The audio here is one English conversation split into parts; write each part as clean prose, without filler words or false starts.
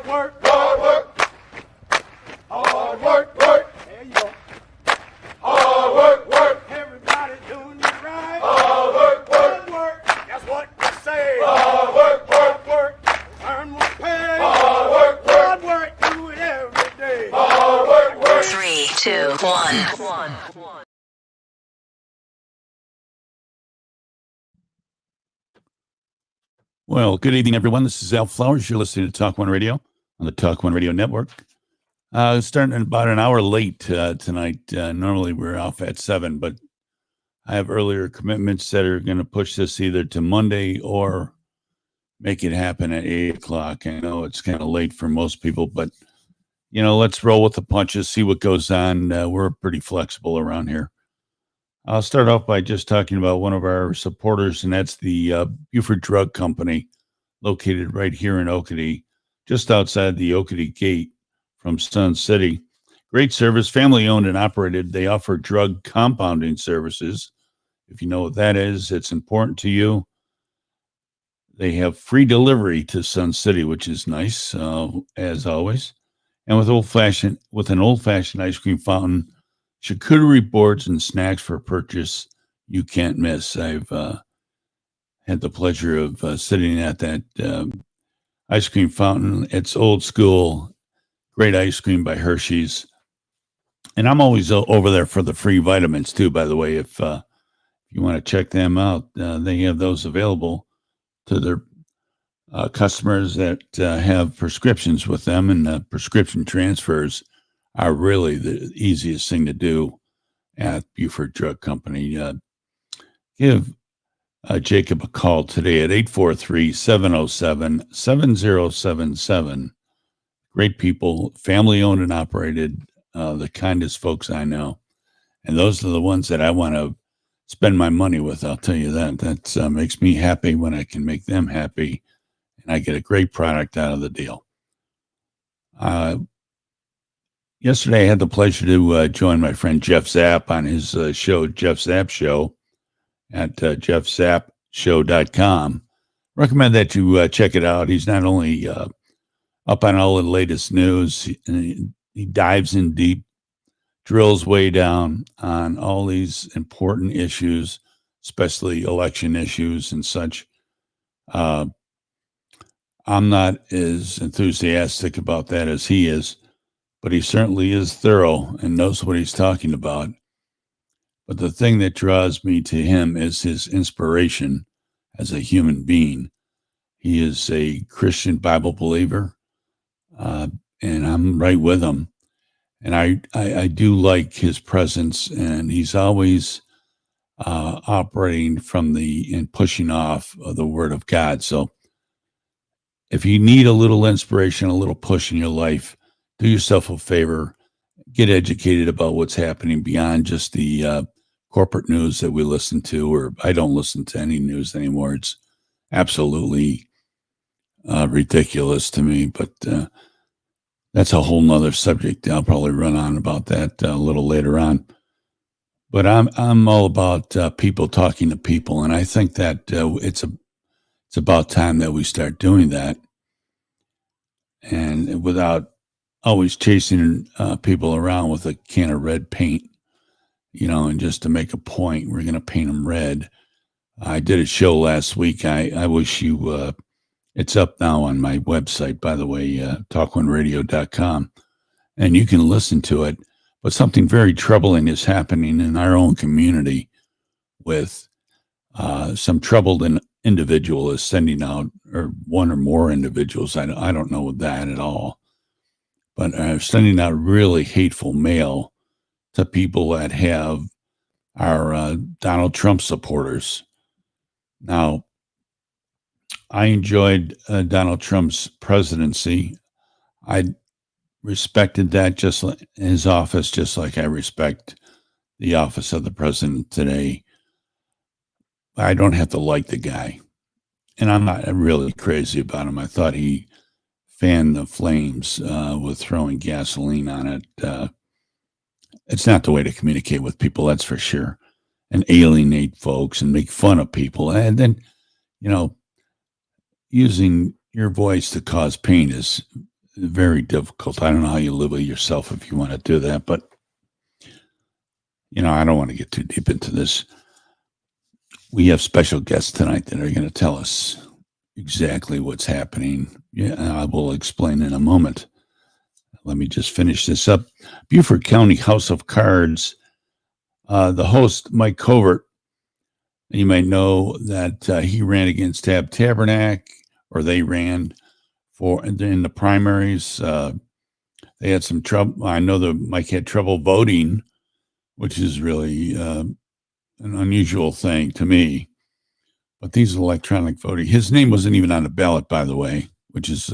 work, hard work, hard work, work. There you go. Hard work, work. Everybody doing it right. Hard work, work, work. That's what they say. Hard work, work, work. Earn more pay. Hard work, work. Hard work. Do it every day. Hard work, work. 3, 2, 1. Well, good evening, everyone. This is Al Flowers. You're listening to TalkOne Radio on the TalkOne Radio Network. Starting about an hour late tonight. Normally we're off at 7, but I have earlier commitments that are going to push this either to Monday or make it happen at 8 o'clock. I know it's kind of late for most people, but, you know, let's roll with the punches, see what goes on. We're pretty flexible around here. I'll start off by just talking about one of our supporters, and that's the Buford Drug Company, located right here in Oakity, just outside the Oakity Gate from Sun City. Great service, family-owned and operated. They offer drug compounding services. If you know what that is, it's important to you. They have free delivery to Sun City, which is nice, as always. And with an old-fashioned ice cream fountain, charcuterie boards and snacks for purchase you can't miss. I've had the pleasure of sitting at that ice cream fountain. It's old school, great ice cream by Hershey's. And I'm always over there for the free vitamins too, by the way. If you want to check them out, they have those available to their customers that have prescriptions with them, and prescription transfers are really the easiest thing to do at Buford Drug Company. Give Jacob a call today at 843-707-7077. Great people, family-owned and operated, the kindest folks I know. And those are the ones that I want to spend my money with, I'll tell you that. That makes me happy when I can make them happy, and I get a great product out of the deal. Yesterday, I had the pleasure to join my friend Jeff Zapp on his show, Jeff Zapp Show, at jeffzappshow.com. Recommend that you check it out. He's not only up on all the latest news, he dives in deep, drills way down on all these important issues, especially election issues and such. I'm not as enthusiastic about that as he is, but he certainly is thorough and knows what he's talking about. But the thing that draws me to him is his inspiration as a human being. He is a Christian Bible believer, and I'm right with him. And I do like his presence, and he's always operating from and pushing off of the Word of God. So if you need a little inspiration, a little push in your life, do yourself a favor, get educated about what's happening beyond just the corporate news that we listen to, or I don't listen to any news anymore. It's absolutely ridiculous to me, but that's a whole nother subject. I'll probably run on about that a little later on. But I'm all about people talking to people, and I think that it's about time that we start doing that, and without always chasing people around with a can of red paint, you know, and just to make a point, we're going to paint them red. I did a show last week. I wish you, it's up now on my website, by the way, TalkOneRadio.com, and you can listen to it. But something very troubling is happening in our own community with some troubled individual is sending out, or one or more individuals, I don't know that at all, but sending out really hateful mail to people that have our Donald Trump supporters. Now, I enjoyed Donald Trump's presidency. I respected that, just like his office, just like I respect the office of the president today. I don't have to like the guy, and I'm not really crazy about him. I thought he fanned the flames with throwing gasoline on it. It's not the way to communicate with people, that's for sure, and alienate folks and make fun of people. And then, you know, using your voice to cause pain is very difficult. I don't know how you live with yourself if you want to do that, but I don't want to get too deep into this. We have special guests tonight that are going to tell us exactly what's happening. Yeah, I will explain in a moment. Let me just finish this up. Beaufort County House of Cards. The host, Mike Covert, you might know that he ran against Tab Tabernac, or they ran in the primaries. They had some trouble. I know that Mike had trouble voting, which is really an unusual thing to me. But these electronic voting, his name wasn't even on the ballot, by the way, which is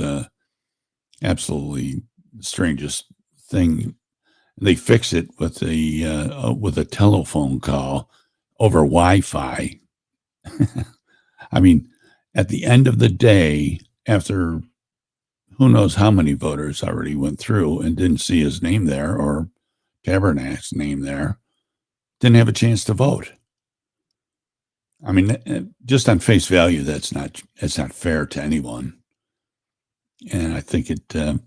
absolutely the strangest thing. They fix it with a telephone call over Wi-Fi. I mean, at the end of the day, after who knows how many voters already went through and didn't see his name there or Tabernac's name there, didn't have a chance to vote. I mean, just on face value, that's not fair to anyone. And I think it, I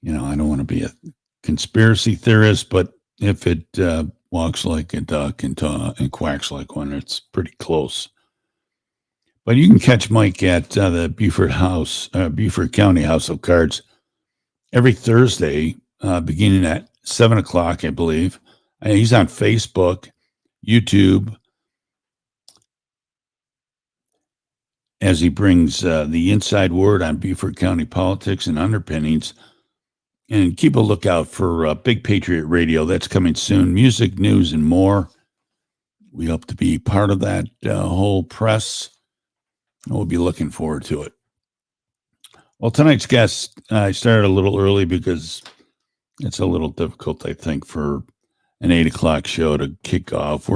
don't want to be a conspiracy theorist, but if it walks like a duck and quacks like one, it's pretty close. But you can catch Mike at the Beaufort County House of Cards every Thursday, beginning at 7 o'clock, I believe. He's on Facebook, YouTube, as he brings the inside word on Beaufort County politics and underpinnings. And keep a lookout for Big Patriot Radio. That's coming soon. Music, news, and more. We hope to be part of that whole press. We'll be looking forward to it. Well, tonight's guest, I started a little early because it's a little difficult, I think, for an 8 o'clock show to kick off.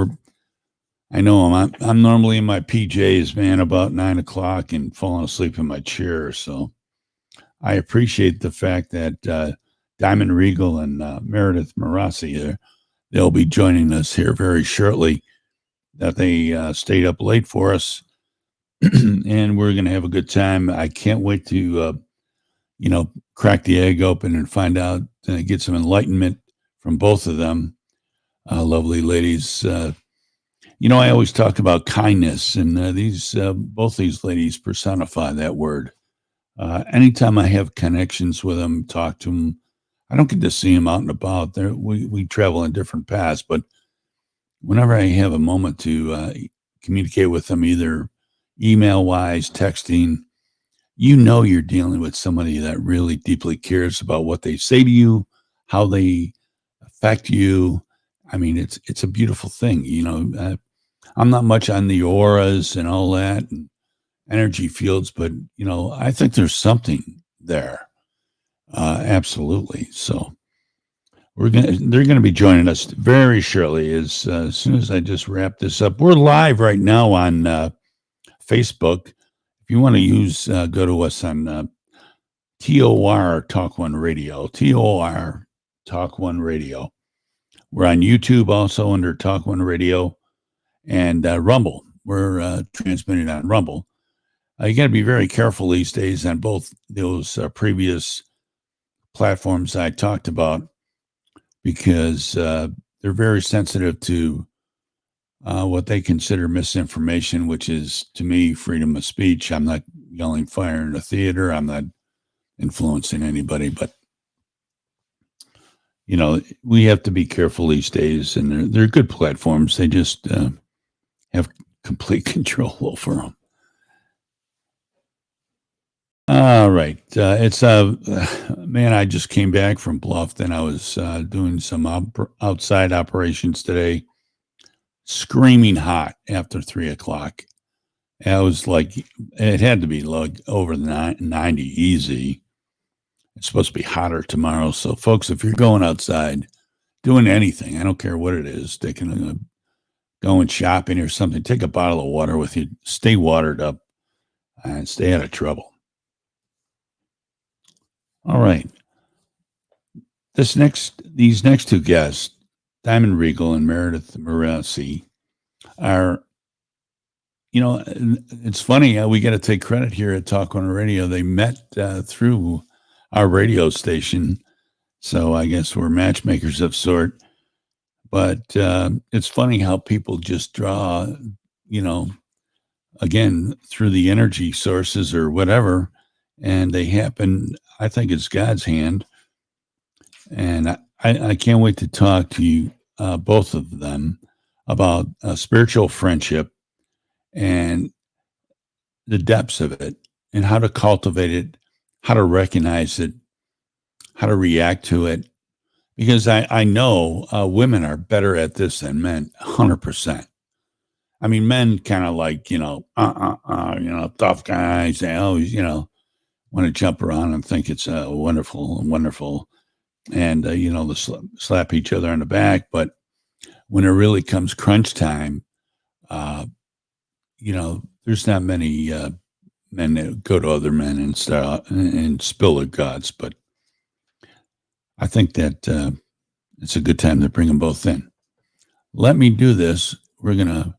I know I'm normally in my PJs, man, about 9 o'clock and falling asleep in my chair. So I appreciate the fact that Diamond Regal and Meredith Marassi, they'll be joining us here very shortly, that they stayed up late for us. And we're going to have a good time. I can't wait to, crack the egg open and find out, get some enlightenment from both of them. Lovely ladies. I always talk about kindness, and both these ladies personify that word. Anytime I have connections with them, talk to them, I don't get to see them out and about. We travel in different paths, but whenever I have a moment to communicate with them, either email-wise, texting, you're dealing with somebody that really deeply cares about what they say to you, how they affect you. I mean, it's a beautiful thing. I'm not much on the auras and all that and energy fields, but I think there's something there. Absolutely. So they're gonna be joining us very shortly. As soon as I just wrap this up, we're live right now on Facebook. If you want to go to us on TOR TalkOne Radio. TOR TalkOne Radio. We're on YouTube also under TalkOne Radio, and Rumble. We're transmitting on Rumble. You got to be very careful these days on both those previous platforms I talked about, because they're very sensitive to what they consider misinformation, which is, to me, freedom of speech. I'm not yelling fire in a theater. I'm not influencing anybody, but we have to be careful these days, and they're good platforms. They just have complete control over them. All right. Man, I just came back from Bluffton. I was doing some outside operations today, screaming hot after 3 o'clock. I was like, it had to be like over 90 easy. It's supposed to be hotter tomorrow. So, folks, if you're going outside, doing anything, I don't care what it is, going shopping or something, take a bottle of water with you, stay watered up, and stay out of trouble. All right. These next two guests, Diamond Regal and Meredith Marassi, are, it's funny. We got to take credit here at TalkOne Radio. They met through our radio station. So I guess we're matchmakers of sort. But it's funny how people just draw, you know, again, through the energy sources or whatever, and they happen, I think it's God's hand. And I can't wait to talk to you, both of them, about spiritual friendship and the depths of it and how to cultivate it, how to recognize it, how to react to it. Because I know women are better at this than men, 100%. I mean, men kind of like, tough guys. They always, want to jump around and think it's wonderful. And, they slap each other on the back. But when it really comes crunch time, there's not many men that go to other men and start and spill their guts. But I think that it's a good time to bring them both in. Let me do this. We're going to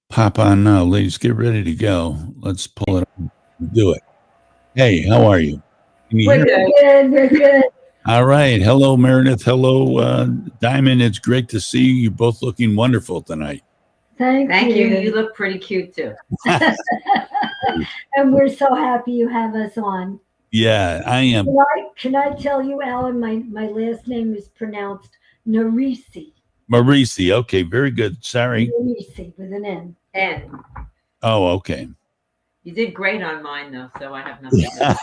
pop on now. Ladies, get ready to go. Let's pull it up and do it. Hey, how are you? Can you hear me? We're good. All right. Hello, Meredith. Hello, Diamond. It's great to see you. You're both looking wonderful tonight. Thank you. You look pretty cute too. And we're so happy you have us on. Yeah, I am. Can I tell you, Alan, my last name is pronounced Narisi. Marisi. Okay, very good. Sorry. Narisi with an N. And Oh, okay. you did great on mine though, so I have nothing to say.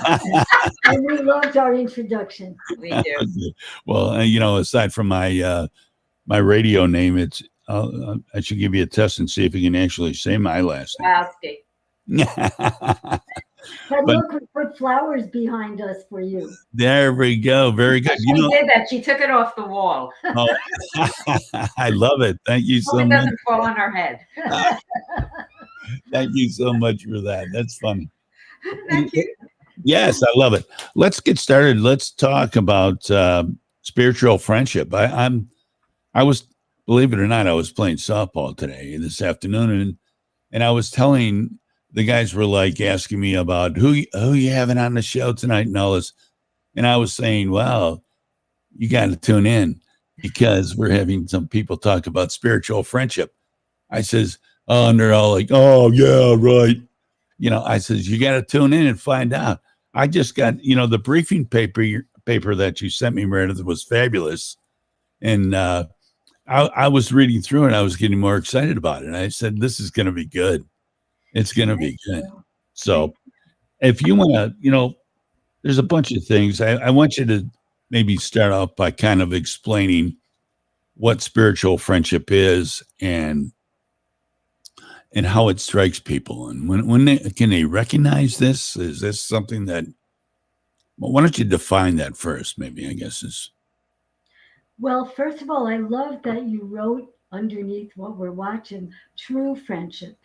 And we loved our introduction. We do. Well, aside from my my radio name, it's I should give you a test and see if you can actually say my last Wowski. name. But look, we put flowers behind us for you. There we go. Very good. She did that. She took it off the wall. Oh, I love it. Thank you so Hope it much. doesn't fall on her head. Thank you so much for that. That's funny. Thank you. Yes, I love it. Let's get started. Let's talk about spiritual friendship. I was, believe it or not, I was playing softball today, this afternoon, and I was telling the guys were like asking me about who you having on the show tonight and all this, and I was saying, well, you got to tune in because we're having some people talk about spiritual friendship. I says, oh, and they're all like, oh yeah, right. I says, you got to tune in and find out. I just got, the briefing paper that you sent me, Meredith, was fabulous. And I was reading through it. I was getting more excited about it. And I said, this is going to be good. It's going to be good. So if you want to, there's a bunch of things. I want you to maybe start off by kind of explaining what spiritual friendship is and how it strikes people. And when can they recognize this? Is this something that, well, why don't you define that first, maybe, I guess is. Well, first of all, I love that you wrote underneath what we're watching, true friendship,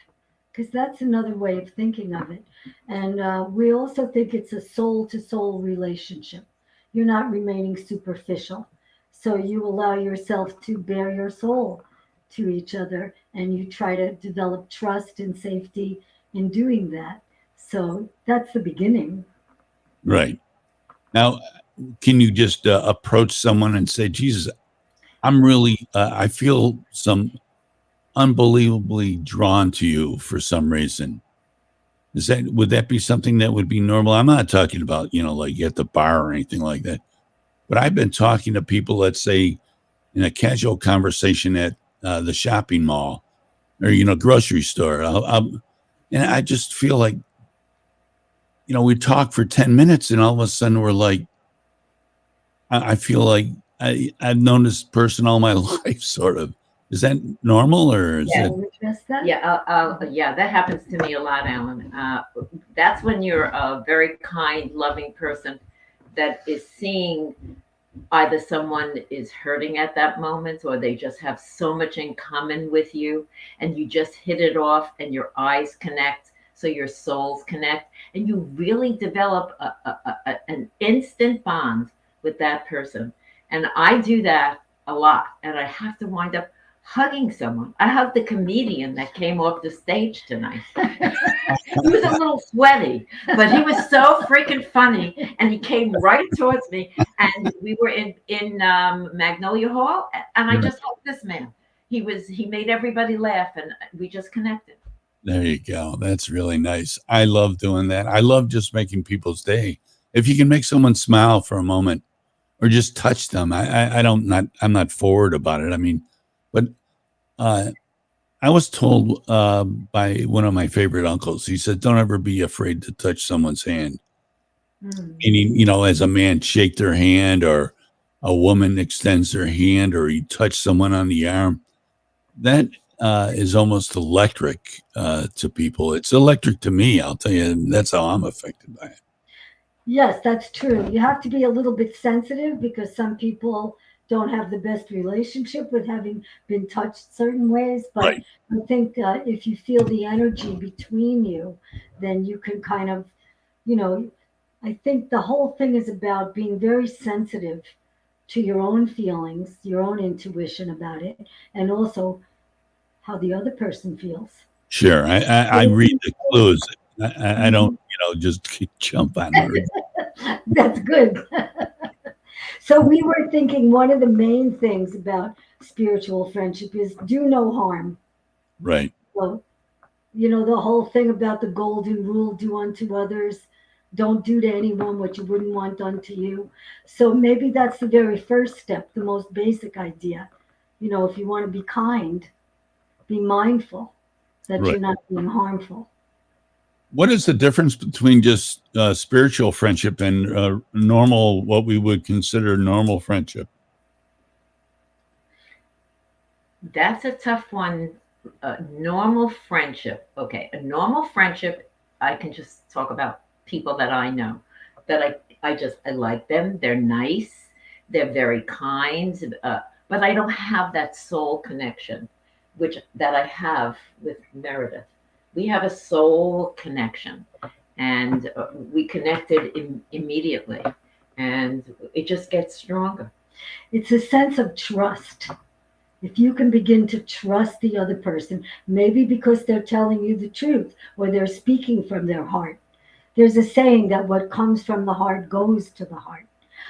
because that's another way of thinking of it. And we also think it's a soul-to-soul relationship. You're not remaining superficial. So you allow yourself to bare your soul to each other, and you try to develop trust and safety in doing that. So that's the beginning. Right. Now, can you just approach someone and say, Jesus, I'm really, I feel unbelievably drawn to you for some reason. Would that be something that would be normal? I'm not talking about, like at the bar or anything like that, but I've been talking to people, let's say in a casual conversation at the shopping mall or, grocery store. And I just feel like, we talk for 10 minutes and all of a sudden we're like, I feel like I've known this person all my life, sort of. Is that normal or is Yeah. That? Yeah, that happens to me a lot, Alan. That's when you're a very kind, loving person that is seeing either someone is hurting at that moment or they just have so much in common with you and you just hit it off and your eyes connect, so your souls connect, and you really develop an instant bond with that person. And I do that a lot, and I have to wind up hugging someone. I hugged the comedian that came off the stage tonight. He was a little sweaty, but he was so freaking funny, and he came right towards me. And we were in Magnolia Hall, and I just hugged this man. He made everybody laugh, and we just connected. There you go. That's really nice. I love doing that. I love just making people's day. If you can make someone smile for a moment or just touch them, I'm not forward about it. I mean, but I was told by one of my favorite uncles, he said, don't ever be afraid to touch someone's hand. Meaning, as a man, shake their hand, or a woman extends their hand, or you touch someone on the arm. That is almost electric to people. It's electric to me. I'll tell you, that's how I'm affected by it. Yes, that's true. You have to be a little bit sensitive because some people don't have the best relationship with having been touched certain ways. But Right. I think if you feel the energy between you, then you can kind of, I think the whole thing is about being very sensitive to your own feelings, your own intuition about it, and also how the other person feels. Sure. I read the clues. I don't, just jump on her. That's good. So we were thinking one of the main things about spiritual friendship is do no harm. Right. So, the whole thing about the golden rule, do unto others, don't do to anyone what you wouldn't want done to you. So maybe that's the very first step, the most basic idea. If you want to be kind, be mindful that Right. you're not being harmful. What is the difference between just spiritual friendship and normal, what we would consider normal friendship? That's a tough one. Normal friendship. Okay, a normal friendship, I can just talk about people that I know, that I like them. They're nice. They're very kind. But I don't have that soul connection, that I have with Meredith. We have a soul connection, and we connected immediately, and it just gets stronger. It's a sense of trust. If you can begin to trust the other person, maybe because they're telling you the truth or they're speaking from their heart. There's a saying that what comes from the heart goes to the heart.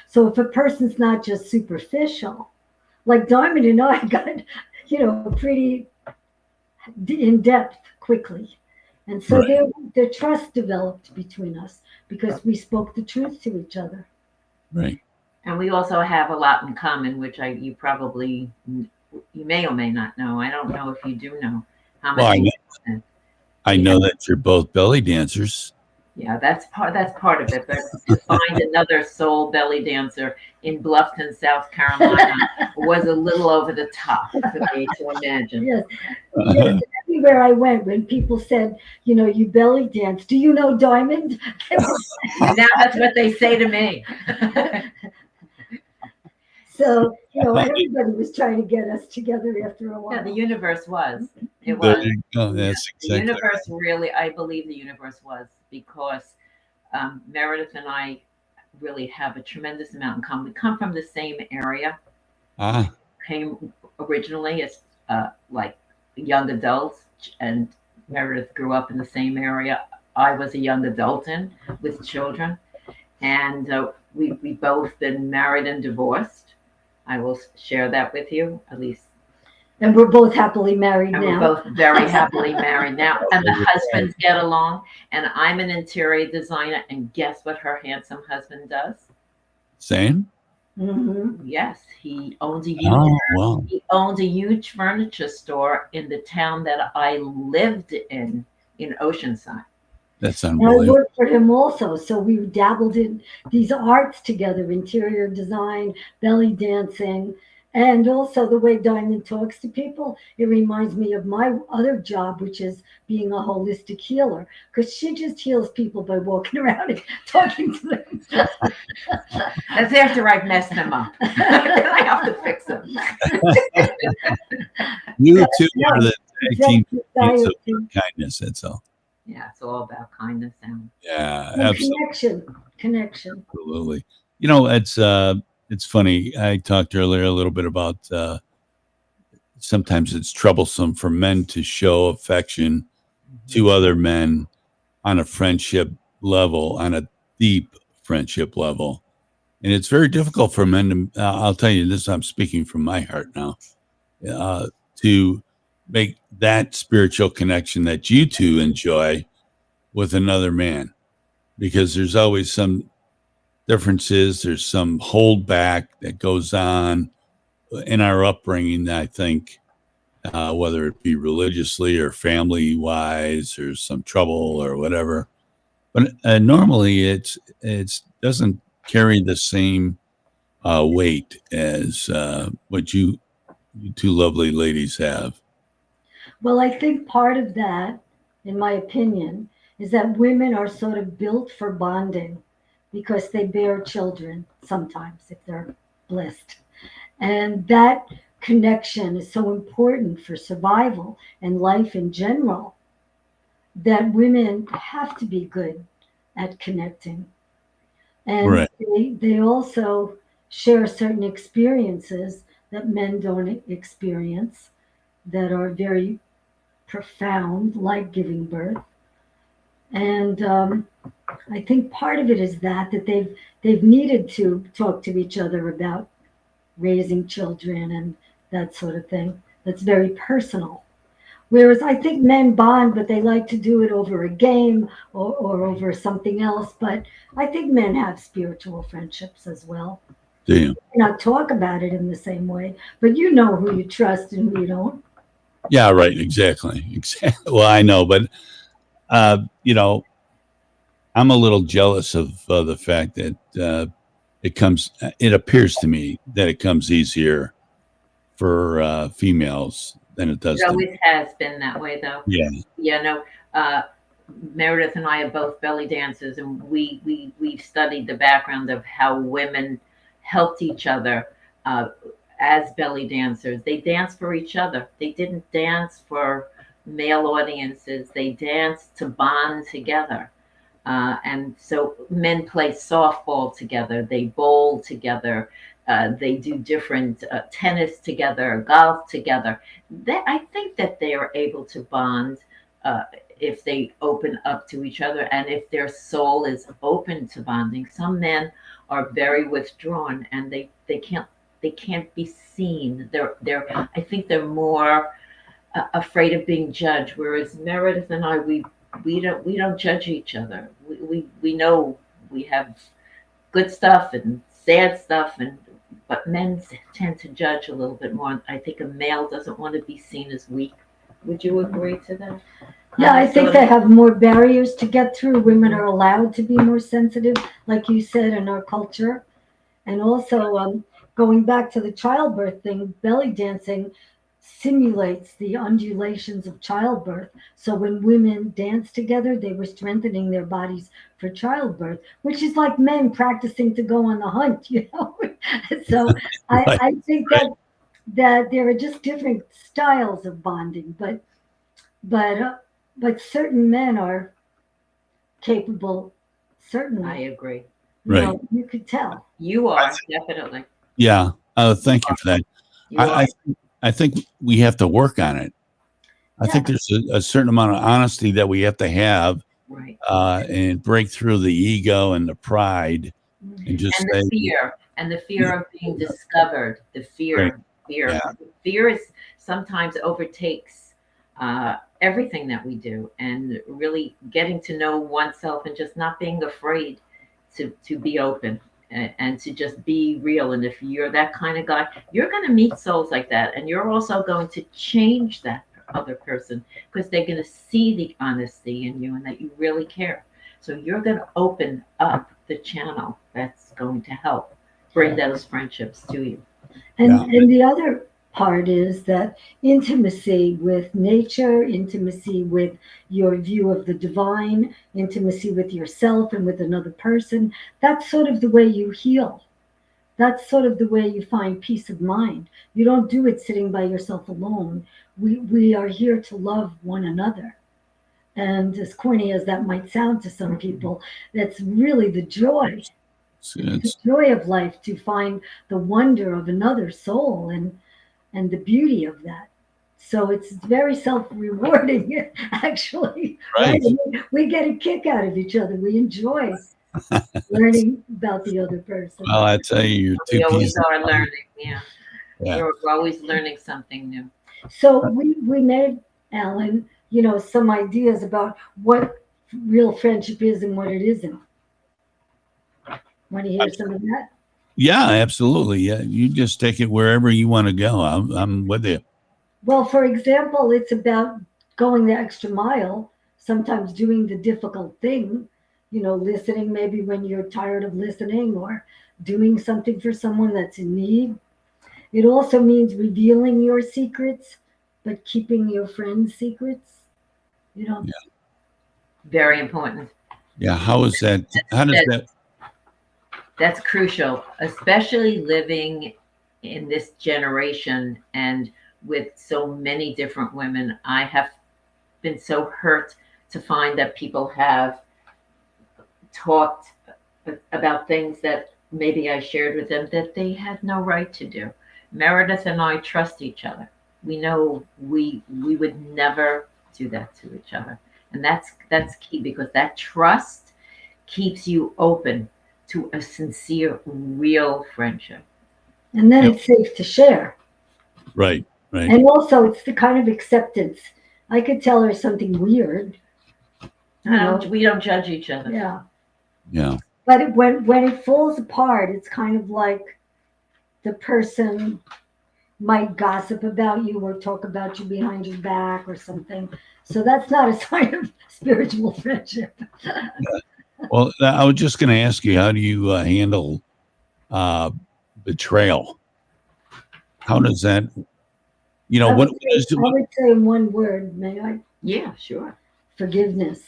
So if a person's not just superficial, like Diamond and I got, pretty in depth quickly. And so Right. the trust developed between us because we spoke the truth to each other. Right. And we also have a lot in common, which you may or may not know. I don't know if you do know how Well, much. I know that you're both belly dancers. Yeah, that's part of it. But to find another soul belly dancer in Bluffton, South Carolina, was a little over the top for me to imagine. Yes. Yes. Everywhere I went, when people said, you belly dance, do you know Diamond? Now that's what they say to me. So, everybody was trying to get us together after a while. Yeah, the universe was. It There was. you go. That's The exactly. universe really, I believe the universe was, because Meredith and I really have a tremendous amount in common. We come from the same area. Came originally as like young adults, and Meredith grew up in the same area I was a young adult with children, and we both been married and divorced. I will share that with you, at least. And we're both happily married And now. we're both very happily married now. And the husbands get along. And I'm an interior designer. And guess what her handsome husband does? Same? Mm-hmm. Yes, he owns He owns a huge furniture store in the town that I lived in Oceanside. That's And I unbelievable. worked for him also. So we dabbled in these arts together, interior design, belly dancing, and also the way Diamond talks to people. It reminds me of my other job, which is being a holistic healer, because she just heals people by walking around and talking to them. That's after I've messed them up. I have to fix them. You two are the tag team That's of kindness. That's all. Yeah, it's all about kindness. Yeah, and absolutely. Connection. Absolutely. It's funny. I talked earlier a little bit about sometimes it's troublesome for men to show affection to other men on a friendship level, on a deep friendship level. And it's very difficult for men to, I'll tell you this, I'm speaking from my heart now, to make that spiritual connection that you two enjoy with another man, because there's always some differences. There's some holdback that goes on in our upbringing, I think, whether it be religiously or family wise, or some trouble or whatever. But normally it doesn't carry the same weight as what you two lovely ladies have. Well, I think part of that, in my opinion, is that women are sort of built for bonding because they bear children sometimes if they're blessed. And that connection is so important for survival and life in general that women have to be good at connecting. And Right. they also share certain experiences that men don't experience that are very profound, like giving birth. And I think part of it is that they've needed to talk to each other about raising children and that sort of thing. That's very personal. Whereas I think men bond, but they like to do it over a game or over something else. But I think men have spiritual friendships as well. Do you? Not talk about it in the same way, but you know who you trust and who you don't. Yeah, right. Exactly. Well, I know, but I'm a little jealous of the fact that it appears to me that it comes easier for females than it does It to always has been that way, though. Yeah. Yeah, no. Meredith and I are both belly dancers, and we've studied the background of how women helped each other as belly dancers. They danced for each other. They didn't dance for male audiences. They danced to bond together. And so men play softball together. They bowl together. They do different tennis together, golf together. I think that they are able to bond if they open up to each other and if their soul is open to bonding. Some men are very withdrawn and they can't be seen. I think they're more afraid of being judged. Whereas Meredith and I, we don't judge each other. We know we have good stuff and sad stuff, but men tend to judge a little bit more. I think a male doesn't want to be seen as weak. Would you agree to that? Yeah, I think they have more barriers to get through. Women are allowed to be more sensitive, like you said, in our culture. And also, going back to the childbirth thing, belly dancing simulates the undulations of childbirth. So when women dance together, they were strengthening their bodies for childbirth, which is like men practicing to go on the hunt, you know? So I think that there are just different styles of bonding, but certain men are capable, certainly. I agree. Right. You know, you could tell. You are, definitely. Yeah. Thank you for that. I think we have to work on it. I think there's a certain amount of honesty that we have to have, right, and break through the ego and the pride, and just and say, the fear of being discovered. The fear, fear is sometimes overtakes everything that we do, and really getting to know oneself and just not being afraid to be open. And to just be real. And if you're that kind of guy, you're going to meet souls like that. And you're also going to change that other person because they're going to see the honesty in you and that you really care. So you're going to open up the channel that's going to help bring those friendships to you. And the other part is that intimacy with nature, intimacy with your view of the divine, intimacy with yourself and with another person, that's sort of the way you heal. That's sort of the way you find peace of mind. You don't do it sitting by yourself alone. We are here to love one another. And as corny as that might sound to some people, that's really the joy. The joy of life, to find the wonder of another soul and the beauty of that. So it's very self-rewarding, actually. Right? Right. We get a kick out of each other. We enjoy learning about the other person. Well, I tell you, you're two We always peas. are learning. Yeah, Yeah. we're always learning something new. So we made, Alan, some ideas about what real friendship is and what it isn't. Want to hear some of that? Yeah, absolutely. Yeah, you just take it wherever you want to go. I'm with you. Well, for example, it's about going the extra mile, sometimes doing the difficult thing, listening maybe when you're tired of listening, or doing something for someone that's in need. It also means revealing your secrets, but keeping your friends' secrets. You know, Very important. Yeah. How is that? How does that? That's crucial, especially living in this generation and with so many different women. I have been so hurt to find that people have talked about things that maybe I shared with them that they had no right to do. Meredith and I trust each other. We know we would never do that to each other. And that's key, because that trust keeps you open to a sincere, real friendship. and then Yep. it's safe to share. Right. Right. And also, it's the kind of acceptance. I could tell her something weird. We don't judge each other. Yeah. Yeah. But when it falls apart, it's kind of like the person might gossip about you or talk about you behind your back or something. So that's not a sign of spiritual friendship. Well, I was just going to ask you, how do you handle betrayal? How does that? I What would is say, I would say in one word, may I? Yeah, sure. Forgiveness.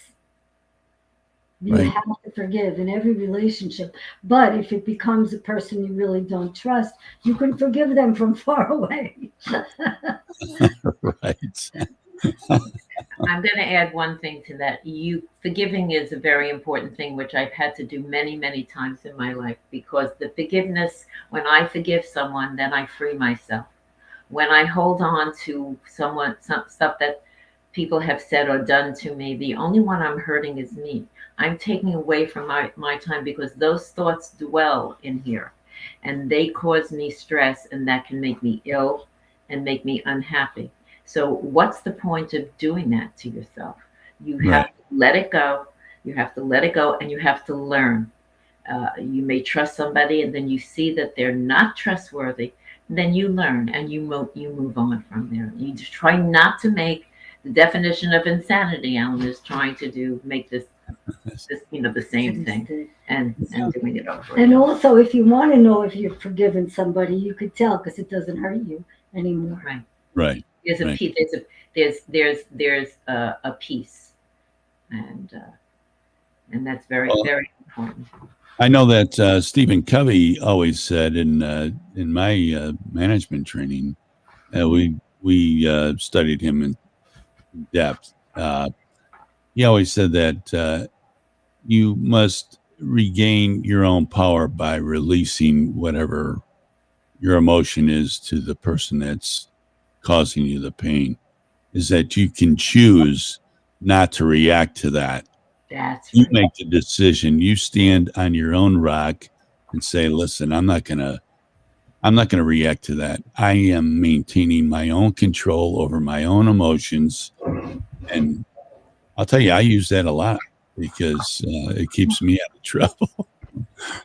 You Right. have to forgive in every relationship. But if it becomes a person you really don't trust, you can forgive them from far away. Right. I'm going to add one thing to that. Forgiving is a very important thing, which I've had to do many, many times in my life, because the forgiveness, when I forgive someone, then I free myself. When I hold on to some stuff that people have said or done to me, the only one I'm hurting is me. I'm taking away from my time, because those thoughts dwell in here and they cause me stress, and that can make me ill and make me unhappy. So what's the point of doing that to yourself? You have to let it go. You have to let it go, and you have to learn. You may trust somebody, and then you see that they're not trustworthy. Then you learn, and you move on from there. You just try not to make the definition of insanity. Alan is trying to make this the same thing, and doing it over. And also, if you want to know if you've forgiven somebody, you could tell, because it doesn't hurt you anymore. Right. Right. There's a Right. peace. There's a peace, and that's very very important. I know that Stephen Covey always said in my management training, we studied him in depth. He always said that you must regain your own power by releasing whatever your emotion is to the person that's causing you the pain. Is that you can choose not to react to that. That's You right. make the decision. You stand on your own rock and say, "Listen, I'm not gonna react to that. I am maintaining my own control over my own emotions." And I'll tell you, I use that a lot because it keeps me out of trouble.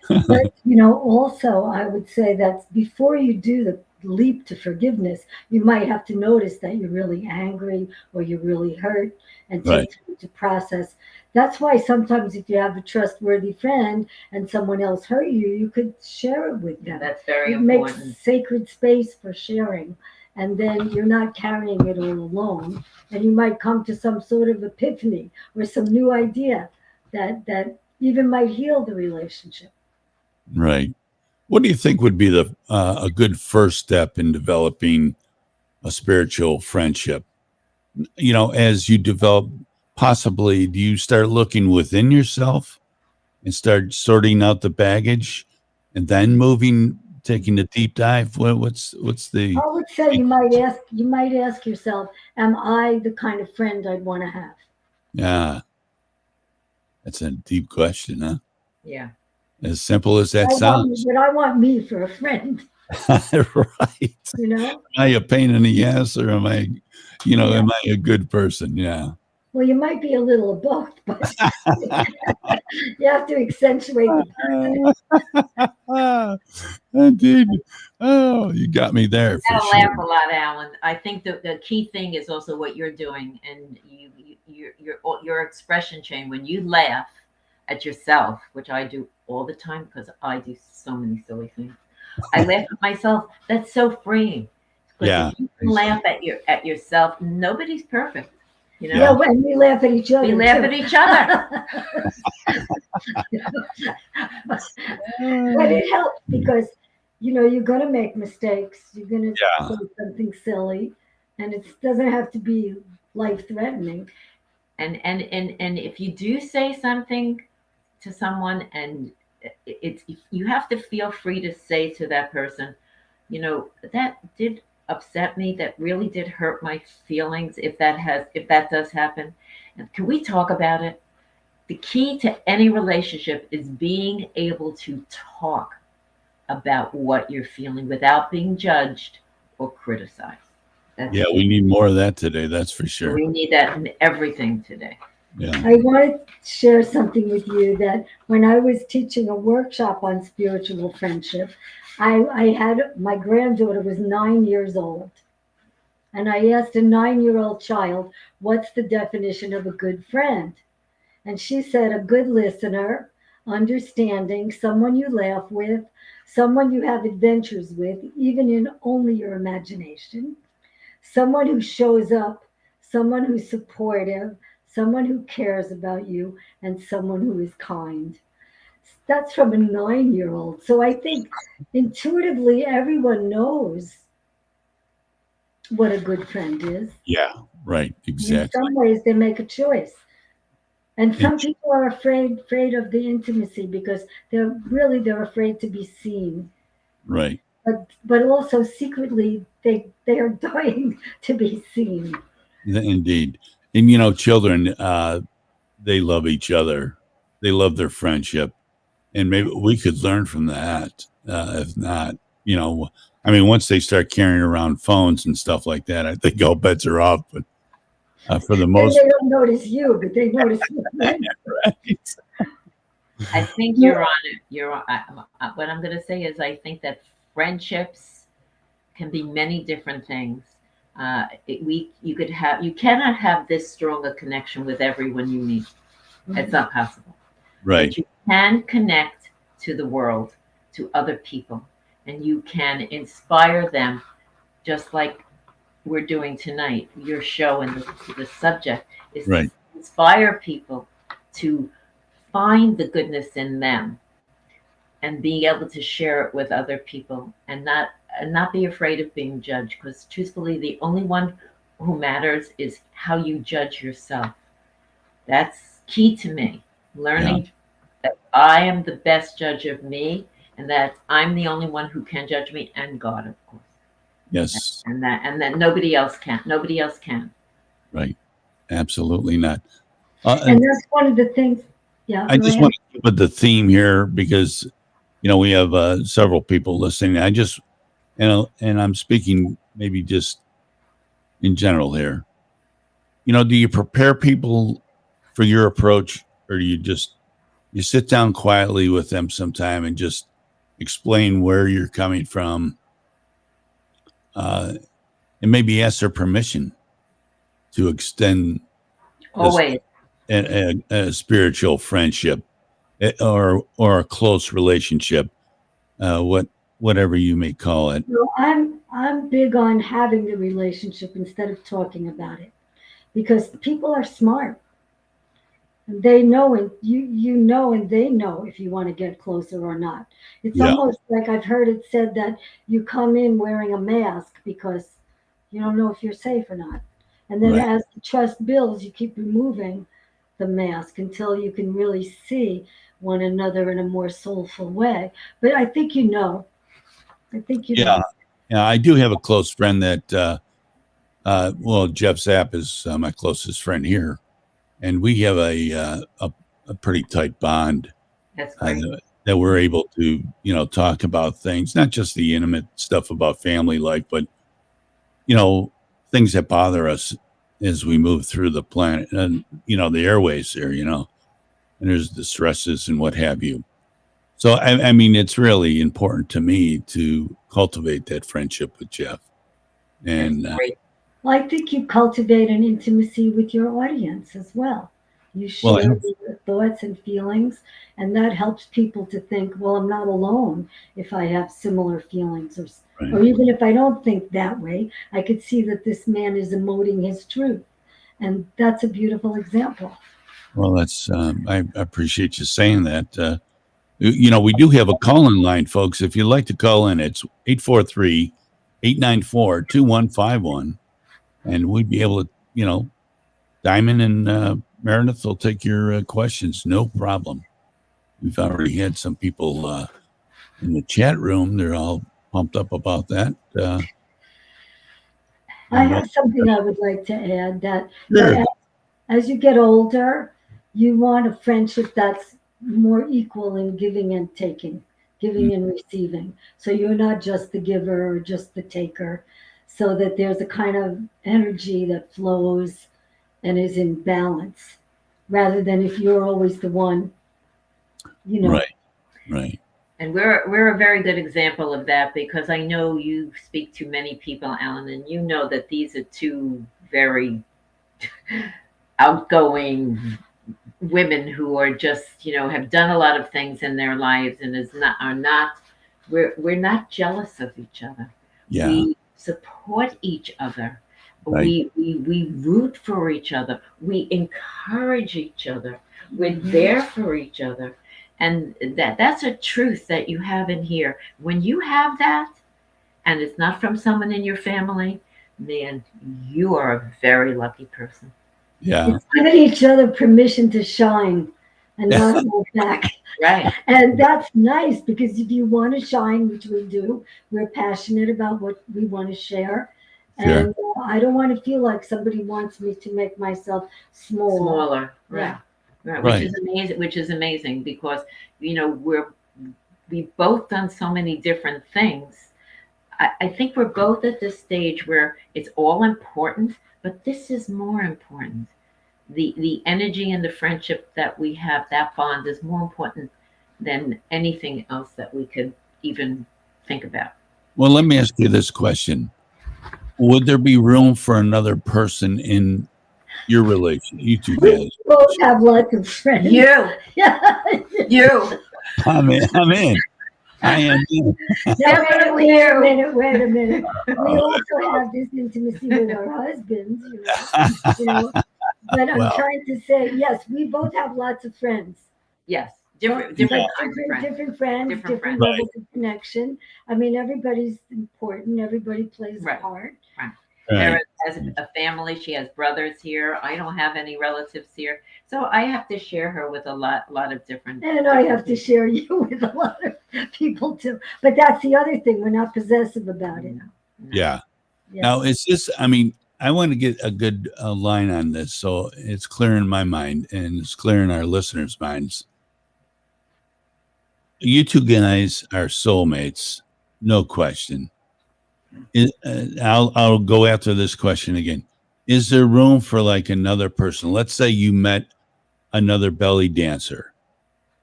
But, also, I would say that before you do the leap to forgiveness, you might have to notice that you're really angry or you're really hurt, and Right. take time to process. That's why sometimes if you have a trustworthy friend and someone else hurt you, you could share it with them. That's very It makes important. sacred space for sharing. And then you're not carrying it all alone. And you might come to some sort of epiphany or some new idea that even might heal the relationship. Right. What do you think would be a good first step in developing a spiritual friendship? As you develop, possibly, do you start looking within yourself and start sorting out the baggage, and then moving taking the deep dive? What's the? I would say you might ask yourself, am I the kind of friend I'd want to have? Yeah, that's a deep question, huh? Yeah. As simple as that sounds. But I want me for a friend, Right. you know? Am I a pain in the ass, or am I, Yeah. am I a good person? Yeah. Well, you might be a little of both, but you have to accentuate the Indeed. Oh, you got me there for Gotta sure. laugh a lot, Alan. I think the key thing is also what you're doing, and your expression chain when you laugh at yourself, which I do all the time because I do so many silly things. I laugh at myself. That's so freeing because Yeah. if you can laugh at yourself, nobody's perfect. You know, Yeah, when we laugh at each other. we laugh too. at each other. But it helps because you're going to make mistakes. You're going to Yeah. say something silly, and it doesn't have to be life threatening. And if you do say something to someone, and it's you have to feel free to say to that person, that did upset me, that really did hurt my feelings, if that does happen, and can we talk about it? The key to any relationship is being able to talk about what you're feeling without being judged or criticized. That's Yeah, key. we need more of that today. That's for sure. We need that in everything today. Yeah. I want to share something with you that when I was teaching a workshop on spiritual friendship, I had my granddaughter was 9 years old. And I asked a 9-year-old child, what's the definition of a good friend? And she said, a good listener, understanding, someone you laugh with, someone you have adventures with, even in only your imagination, someone who shows up, someone who's supportive, someone who cares about you, and someone who is kind. That's from a 9-year-old. So I think intuitively everyone knows what a good friend is. Yeah. Right. In Exactly. some ways, they make a choice. And some people are afraid of the intimacy because they're afraid to be seen. Right. But also secretly they are dying to be seen. Indeed. And children, they love each other. They love their friendship, and maybe we could learn from that. If not, once they start carrying around phones and stuff like that, I think all bets are off. But for the And most, they don't notice you, but they notice your friend. right. I think you're on it. What I'm going to say is I think that friendships can be many different things. You cannot have this strong a connection with everyone you meet. It's not possible. Right. But you can connect to the world, to other people, and you can inspire them, just like we're doing tonight. Your show and the subject is Right. to inspire people to find the goodness in them and being able to share it with other people, and not be afraid of being judged, because truthfully the only one who matters is how you judge yourself. That's key to me, learning that I am the best judge of me, and that I'm the only one who can judge me, and God, of course. Yes. And that nobody else can. Right. Absolutely not. And that's one of the things. Yeah. I go just ahead. want to keep with the theme here because, we have several people listening. I just, and I'm speaking maybe just in general here. Do you prepare people for your approach, or do you sit down quietly with them sometime and just explain where you're coming from, and maybe ask their permission to extend Always. a spiritual friendship, or a close relationship, whatever you may call it. So I'm big on having the relationship instead of talking about it, because people are smart. And they know, and you know, and they know if you want to get closer or not. It's Yeah. almost like I've heard it said that you come in wearing a mask because you don't know if you're safe or not. And then Right. as the trust builds, you keep removing the mask until you can really see one another in a more soulful way. But I think I think you Yeah. know. Yeah, I do have a close friend that, well, Jeff Zapp is my closest friend here, and we have a pretty tight bond That's great. that we're able to, talk about things, not just the intimate stuff about family life, but, things that bother us as we move through the planet and, the airways there, and there's the stresses and what have you. So, I mean, it's really important to me to cultivate that friendship with Jeff. That's And great. Well, I think you cultivate an intimacy with your audience as well. You well, share your thoughts and feelings, and that helps people to think, well, I'm not alone if I have similar feelings, or right. even if I don't think that way, I could see that this man is emoting his truth. And that's a beautiful example. Well, that's I appreciate you saying that. We do have a call-in line, folks. If you'd like to call in, it's 843-894-2151. And we'd be able to, Diamond and Meredith will take your questions. No problem. We've already had some people in the chat room. They're all pumped up about that. I have something I would like to add that, Sure. that as you get older, you want a friendship that's more equal in giving and taking, giving and receiving. So you're not just the giver or just the taker, so that there's a kind of energy that flows and is in balance, rather than if you're always the one, Right. And we're a very good example of that, because I know you speak to many people, Alan, and you know that these are two very outgoing women who are just, have done a lot of things in their lives, and we're not jealous of each other. Yeah. We support each other. Right. We root for each other. We encourage each other. We're there for each other. And that's a truth that you have in here. When you have that, and it's not from someone in your family, man, you are a very lucky person. Yeah. It's giving each other permission to shine and not hold back. Right. And that's nice, because if you want to shine, which we do, we're passionate about what we want to share. Sure. And I don't want to feel like somebody wants me to make myself Smaller. Right. Yeah. Right. Right. Which is amazing, because we've both done so many different things. I think we're both at this stage where it's all important, but this is more important. The energy and the friendship that we have, that bond, is more important than anything else that we could even think about. Well, let me ask you this question. Would there be room for another person in your relation? You two guys. We both have lots of friends. You. I'm in. I am in. Now, wait a minute. We also have this intimacy with our husbands, But I'm trying to say, yes, we both have lots of friends. Yes. Different kinds of friends. Different friends, different Right. levels of connection. I mean, everybody's important. Everybody plays a part. Right. Right. Sarah has a family. She has brothers here. I don't have any relatives here, so I have to share her with a lot of different. And I have to share you with a lot of people too. But that's the other thing. We're not possessive about it. No. Yeah. Now, it's just, I want to get a good line on this, so it's clear in my mind and it's clear in our listeners' minds. You two guys are soulmates, no question. I'll go after this question again. Is there room for like another person? Let's say you met another belly dancer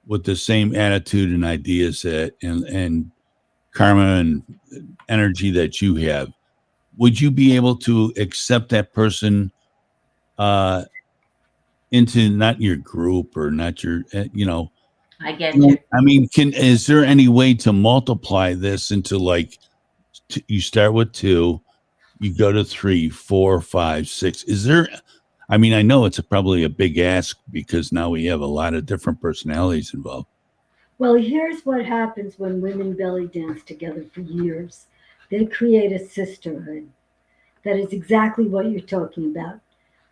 with the same attitude and ideas and karma and energy that you have. Would you be able to accept that person into not your group or not your, I get you. is there any way to multiply this into like, you start with 2, you go to 3, 4, 5, 6. Is there, I know it's probably a big ask, because now we have a lot of different personalities involved. Well, here's what happens when women belly dance together for years. They create a sisterhood. That is exactly what you're talking about.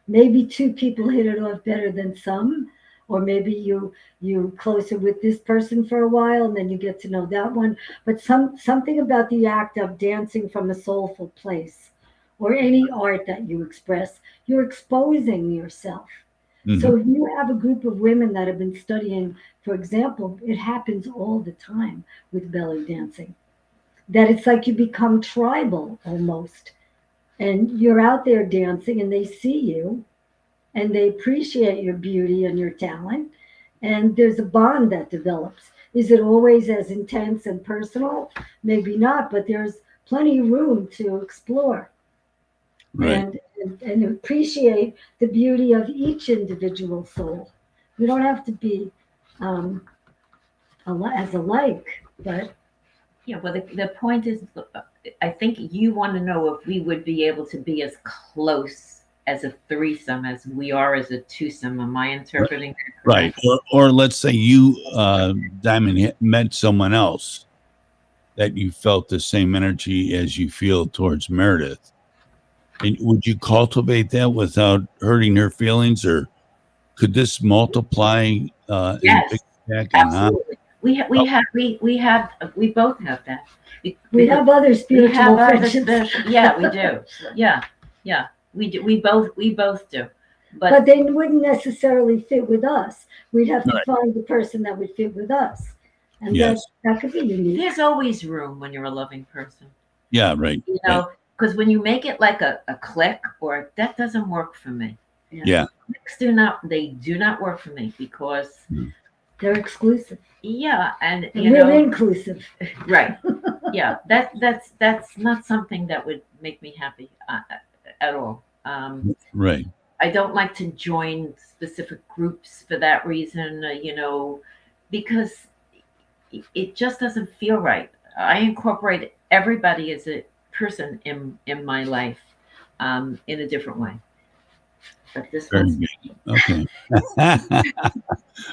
Maybe 2 people hit it off better than some, or maybe you closer with this person for a while and then you get to know that one. But something about the act of dancing from a soulful place, or any art that you express, you're exposing yourself. Mhm. So if you have a group of women that have been studying, for example, it happens all the time with belly dancing, that it's like you become tribal almost. And you're out there dancing and they see you and they appreciate your beauty and your talent. And there's a bond that develops. Is it always as intense and personal? Maybe not, but there's plenty of room to explore Right. and appreciate the beauty of each individual soul. We don't have to be um, as alike, but Yeah, well, the point is, I think you want to know if we would be able to be as close as a threesome as we are as a twosome. Am I interpreting that Right. correct? Or let's say you, Diamond, met someone else that you felt the same energy as you feel towards Meredith. And would you cultivate that without hurting her feelings, or could this multiply and Yes, piggyback on? absolutely. We both have that. we have other We spiritual have other friendships. special. Yeah, we do. Yeah, we do. We both do. But they wouldn't necessarily fit with us. We'd have to Right. find the person that would fit with us. And Yes. that could be unique. There's always room when you're a loving person. Yeah. Right. You Right. know, because when you make it like a click, or that doesn't work for me. Yeah. Clicks do not work for me because They're exclusive. yeah, and And we're inclusive. right. Yeah, that's not something that would make me happy at all. Right. I don't like to join specific groups for that reason, because it just doesn't feel right. I incorporate everybody as a person in my life, in a different way. But this Very was good. Okay.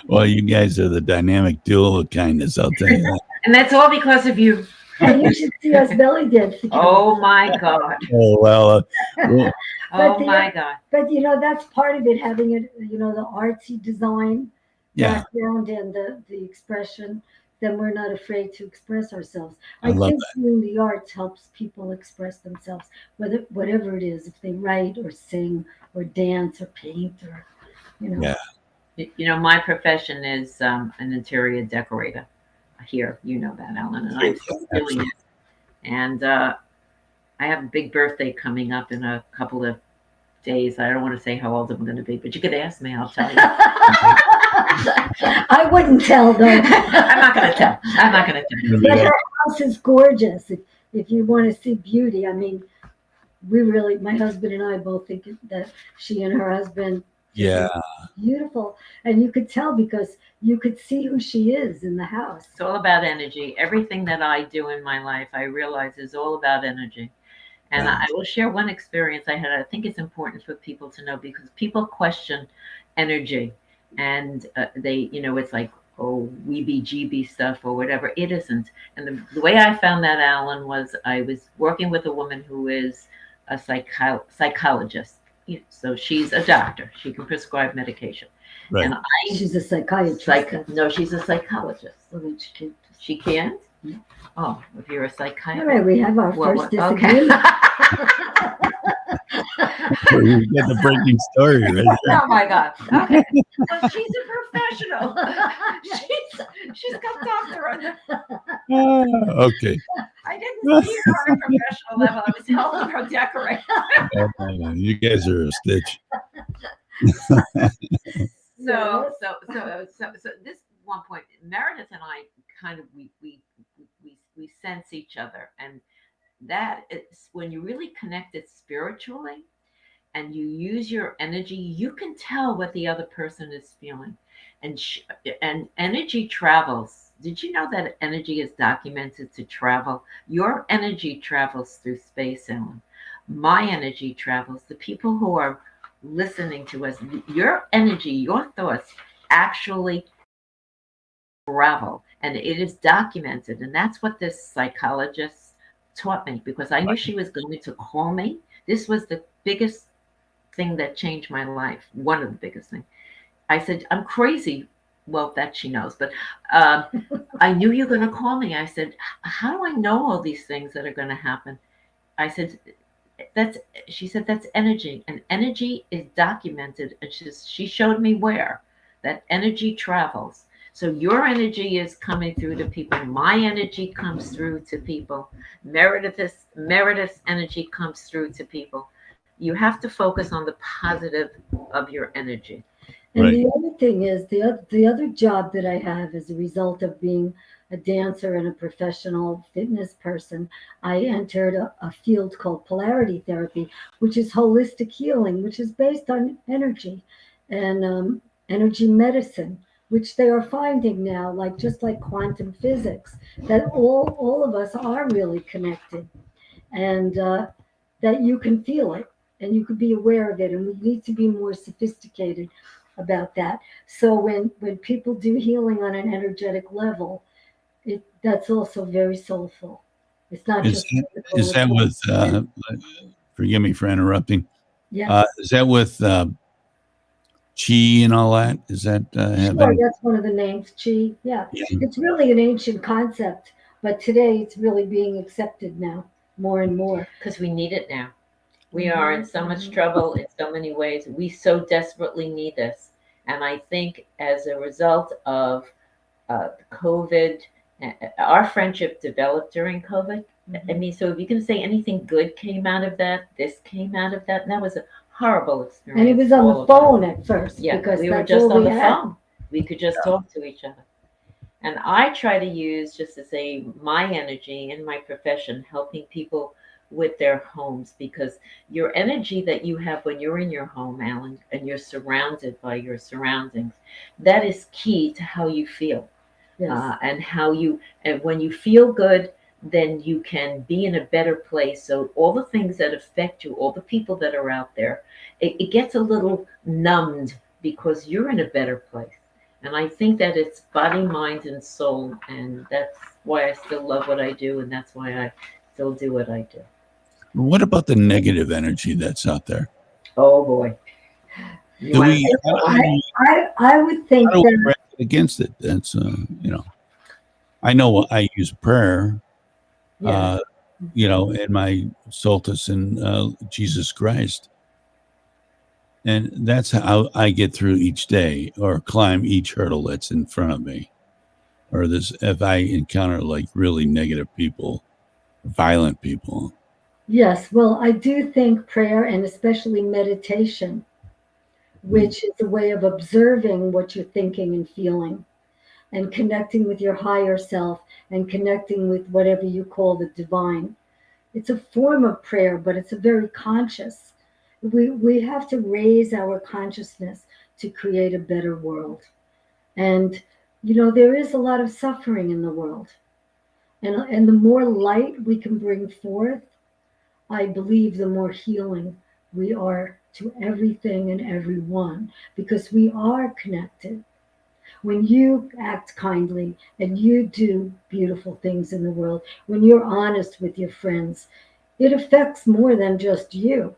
Well, you guys are the dynamic duo of kindness, I'll tell you that. and that's all because of you. And you should see us belly dance together. Oh my God. Oh, well, well, Oh my God. But that's part of it, having it, the artsy design yeah, background and the expression. Then we're not afraid to express ourselves. I I love think doing the arts helps people express themselves, whatever it is, if they write or sing or dance or paint or, Yeah. My profession is an interior decorator. Here, you know that, Alan, and I'm still doing it. And I have a big birthday coming up in a couple of days. I don't want to say how old I'm going to be, but you could ask me, I'll tell you. I wouldn't tell though. I'm not going to tell. But her house is gorgeous. If you want to see beauty, I mean, my husband and I both think that she and her husband Yeah. beautiful. And you could tell because you could see who she is in the house. It's all about energy. Everything that I do in my life, I realize is all about energy. And I will share one experience I had. I think it's important for people to know, because people question energy, and they, it's like, oh, weeby GB stuff or whatever. It isn't. And the way I found that, Alan, was I was working with a woman who is a psychologist. So she's a doctor. She can prescribe medication. Right. And she's a psychiatrist. No, she's a psychologist. So she can't? Yeah. Oh, if you're a psychiatrist. All right, we have our first disagreement. We got the breaking story right there. Oh my God. Okay. Well, she's a professional. she's got doctor on her. Okay. I didn't see her on a professional level. I was helping her decorate. You guys are a stitch. So this one point, Meredith and I kind of we sense each other, and that is when you really connect it spiritually and you use your energy, you can tell what the other person is feeling, and energy travels. Did you know that energy is documented to travel? Your energy travels through space, Ellen. My energy travels. The people who are listening to us, your energy, your thoughts actually travel, and it is documented. And that's what this psychologist taught me, because I knew she was going to call me. This was the biggest thing that changed my life, one of the biggest things. I said, I'm crazy. Well, that she knows, but I knew you were going to call me. I said, how do I know all these things that are going to happen? I said, that's, she said, that's energy. And energy is documented. And she showed me where that energy travels. So your energy is coming through to people. My energy comes through to people. Meredith's energy comes through to people. You have to focus on the positive of your energy. And Right. the other thing is the other job that I have as a result of being a dancer and a professional fitness person, I entered a field called polarity therapy, which is holistic healing, which is based on energy and energy medicine, which they are finding now, like just like quantum physics, that all of us are really connected, and that you can feel it and you can be aware of it, and we need to be more sophisticated about that. So when people do healing on an energetic level, that's also very soulful. It's not Is just physical. is that with? Forgive me for interrupting. Yes. Is that with chi and all that? Is that have Sure, any? that's one of the names, chi. Yeah. Yeah. It's really an ancient concept, but today it's really being accepted now more and more. Because we need it now. We are in so much trouble in so many ways. We so desperately need this. And I think as a result of COVID, our friendship developed during COVID. I mean, so if you can say anything good came out of that, this came out of that. And that was a horrible experience. And it was on the phone at first, Yeah, because we were that's just all on we the had. phone. We could just talk to each other. And I try to use, just to say, my energy in my profession, helping people with their homes, because your energy that you have when you're in your home, Alan, and you're surrounded by your surroundings, that is key to how you feel. Yes. And when you feel good, then you can be in a better place. So all the things that affect you, all the people that are out there, it gets a little numbed because you're in a better place. And I think that it's body, mind, and soul. And that's why I still love what I do. And that's why I still do what I do. What about the negative energy that's out there? Oh, boy. You Do want we? to I would think How do we that, react against it? That's I know I use prayer. yeah. In my solace in Jesus Christ, and that's how I get through each day or climb each hurdle that's in front of me. Or this, if I encounter like really negative people, violent people. Yes, well, I do think prayer and especially meditation, which is a way of observing what you're thinking and feeling and connecting with your higher self and connecting with whatever you call the divine. It's a form of prayer, but it's a very conscious. We have to raise our consciousness to create a better world. And, there is a lot of suffering in the world. And the more light we can bring forth, I believe the more healing we are to everything and everyone, because we are connected. When you act kindly and you do beautiful things in the world, when you're honest with your friends, it affects more than just you.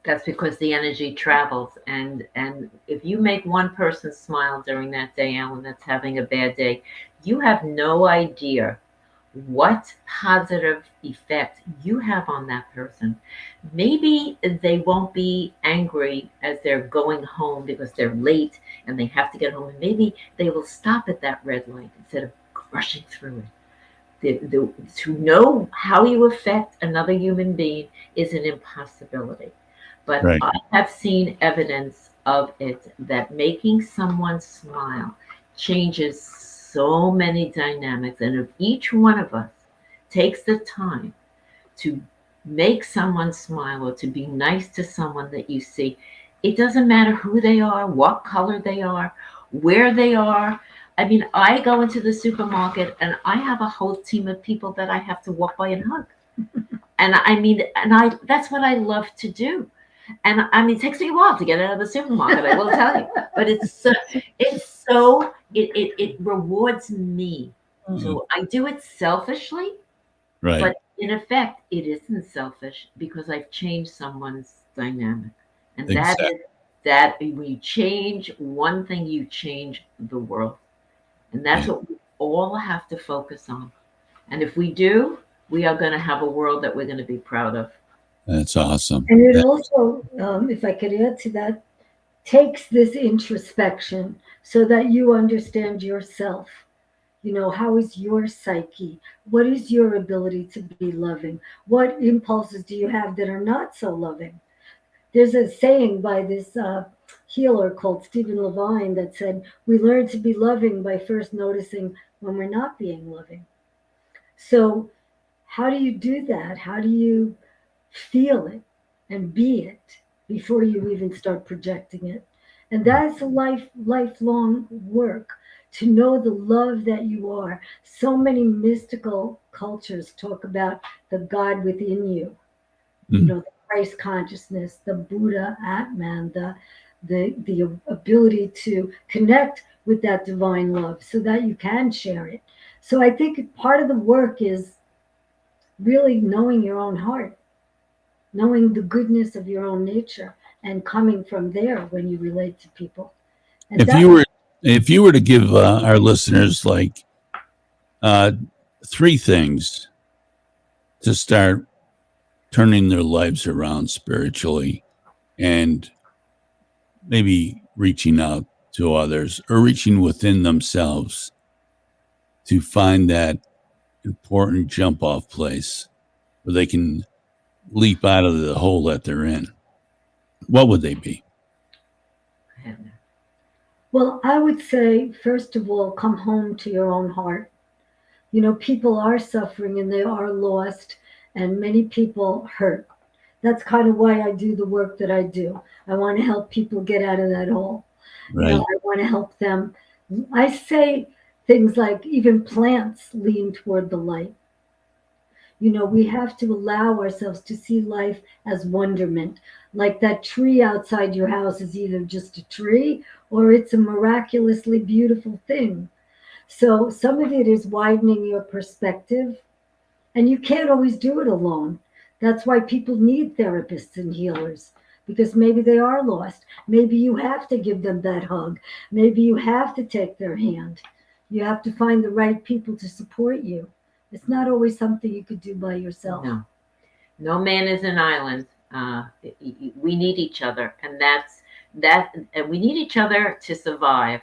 That's because the energy travels, and if you make one person smile during that day, Alan, that's having a bad day, you have no idea what positive effect you have on that person. Maybe they won't be angry as they're going home because they're late and they have to get home, and maybe they will stop at that red light instead of rushing through it. To know how you affect another human being is an impossibility. But Right. I have seen evidence of it, that making someone smile changes so many dynamics. And if each one of us takes the time to make someone smile or to be nice to someone that you see, it doesn't matter who they are, what color they are, where they are. I mean, I go into the supermarket and I have a whole team of people that I have to walk by and hug. And I mean, that's what I love to do. And I mean, it takes me a while to get out of the supermarket, I will tell you. But it rewards me. So I do it selfishly, Right. but in effect, it isn't selfish because I've changed someone's dynamic. And that Exactly. is That when you change one thing, you change the world. And that's Yeah. what we all have to focus on. And if we do, we are going to have a world that we're going to be proud of. That's awesome. And it also, if I could add to that, takes this introspection so that you understand yourself. You know, how is your psyche? What is your ability to be loving? What impulses do you have that are not so loving? There's a saying by this healer called Stephen Levine that said, we learn to be loving by first noticing when we're not being loving. So, how do you do that? How do you feel it and be it before you even start projecting it? And that's a lifelong work to know the love that you are. So many mystical cultures talk about the God within you, you Mhm. know, the Christ consciousness, the Buddha Atman, the ability to connect with that divine love so that you can share it. So I think part of the work is really knowing your own heart, knowing the goodness of your own nature, and coming from there when you relate to people. And If that, you were if you were to give our listeners like uh, three things to start turning their lives around spiritually and maybe reaching out to others or reaching within themselves to find that important jump off place where they can leap out of the hole that they're in, what would they be? well, I would say, first of all, come home to your own heart. You know, people are suffering and they are lost, and many people hurt. That's kind of why I do the work that I do. I want to help people get out of that hole. You know, Right. I want to help them. I say things like even plants lean toward the light. You know, we have to allow ourselves to see life as wonderment. Like that tree outside your house is either just a tree or it's a miraculously beautiful thing. So some of it is widening your perspective, and you can't always do it alone. That's why people need therapists and healers, because maybe they are lost. Maybe you have to give them that hug. Maybe you have to take their hand. You have to find the right people to support you. It's not always something you could do by yourself. No, no man is an island. We need each other, and and we need each other to survive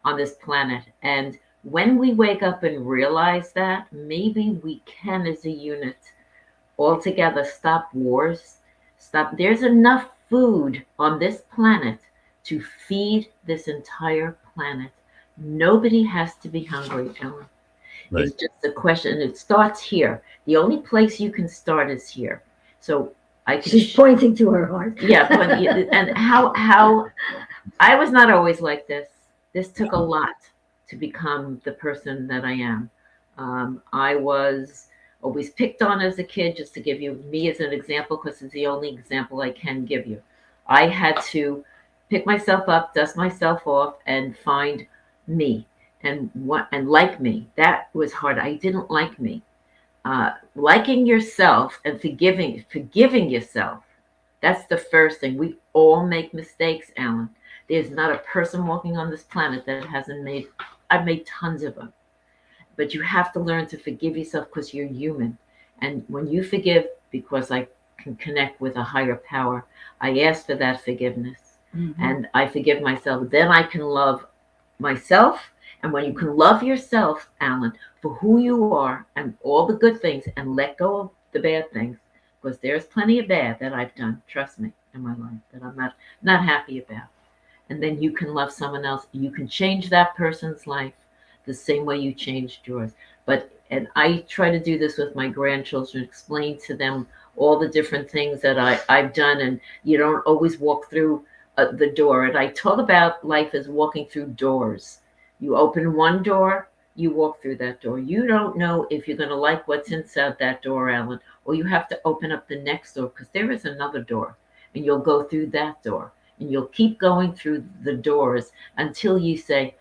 on this planet. And when we wake up and realize that, maybe we can, as a unit, all together, stop wars. Stop. There's enough food on this planet to feed this entire planet. Nobody has to be hungry, Ellen. Right. It's just a question. It starts here. The only place you can start is here. So I can. She's pointing to her heart. Yeah, and how I was not always like this. This took a lot to become the person that I am. I was always picked on as a kid, just to give you me as an example, because it's the only example I can give you. I had to pick myself up, dust myself off, and find me and like me. That was hard. I didn't like me. Liking yourself and forgiving yourself. That's the first thing. We all make mistakes, Alan. There's not a person walking on this planet that hasn't made. I've made tons of them. But you have to learn to forgive yourself because you're human. And when you forgive, because I can connect with a higher power, I ask for that forgiveness. Mm-hmm. And I forgive myself. Then I can love myself. And when you can love yourself, Alan, for who you are and all the good things and let go of the bad things, because there's plenty of bad that I've done, trust me, in my life that I'm not happy about. And then you can love someone else. You can change that person's life the same way you changed yours. And I try to do this with my grandchildren, explain to them all the different things that I've done. And you don't always walk through the door. And I talk about life as walking through doors. You open one door, you walk through that door. You don't know if you're going to like what's inside that door, Alan, or you have to open up the next door because there is another door, and you'll go through that door, and you'll keep going through the doors until you say,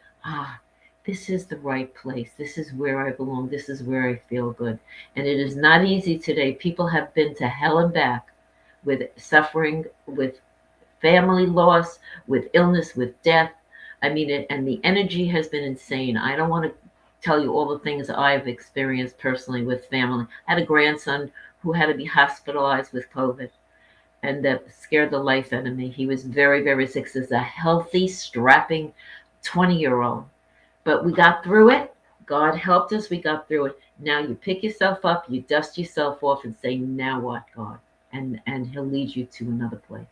this is the right place. This is where I belong. This is where I feel good. And it is not easy today. People have been to hell and back with suffering, with family loss, with illness, with death. I mean, and the energy has been insane. I don't want to tell you all the things I've experienced personally with family. I had a grandson who had to be hospitalized with COVID, and that scared the life out of me. He was very, very sick. As a healthy, strapping 20-year-old. But we got through it. God helped us. We got through it. Now you pick yourself up, you dust yourself off and say, now what, God? And he'll lead you to another place.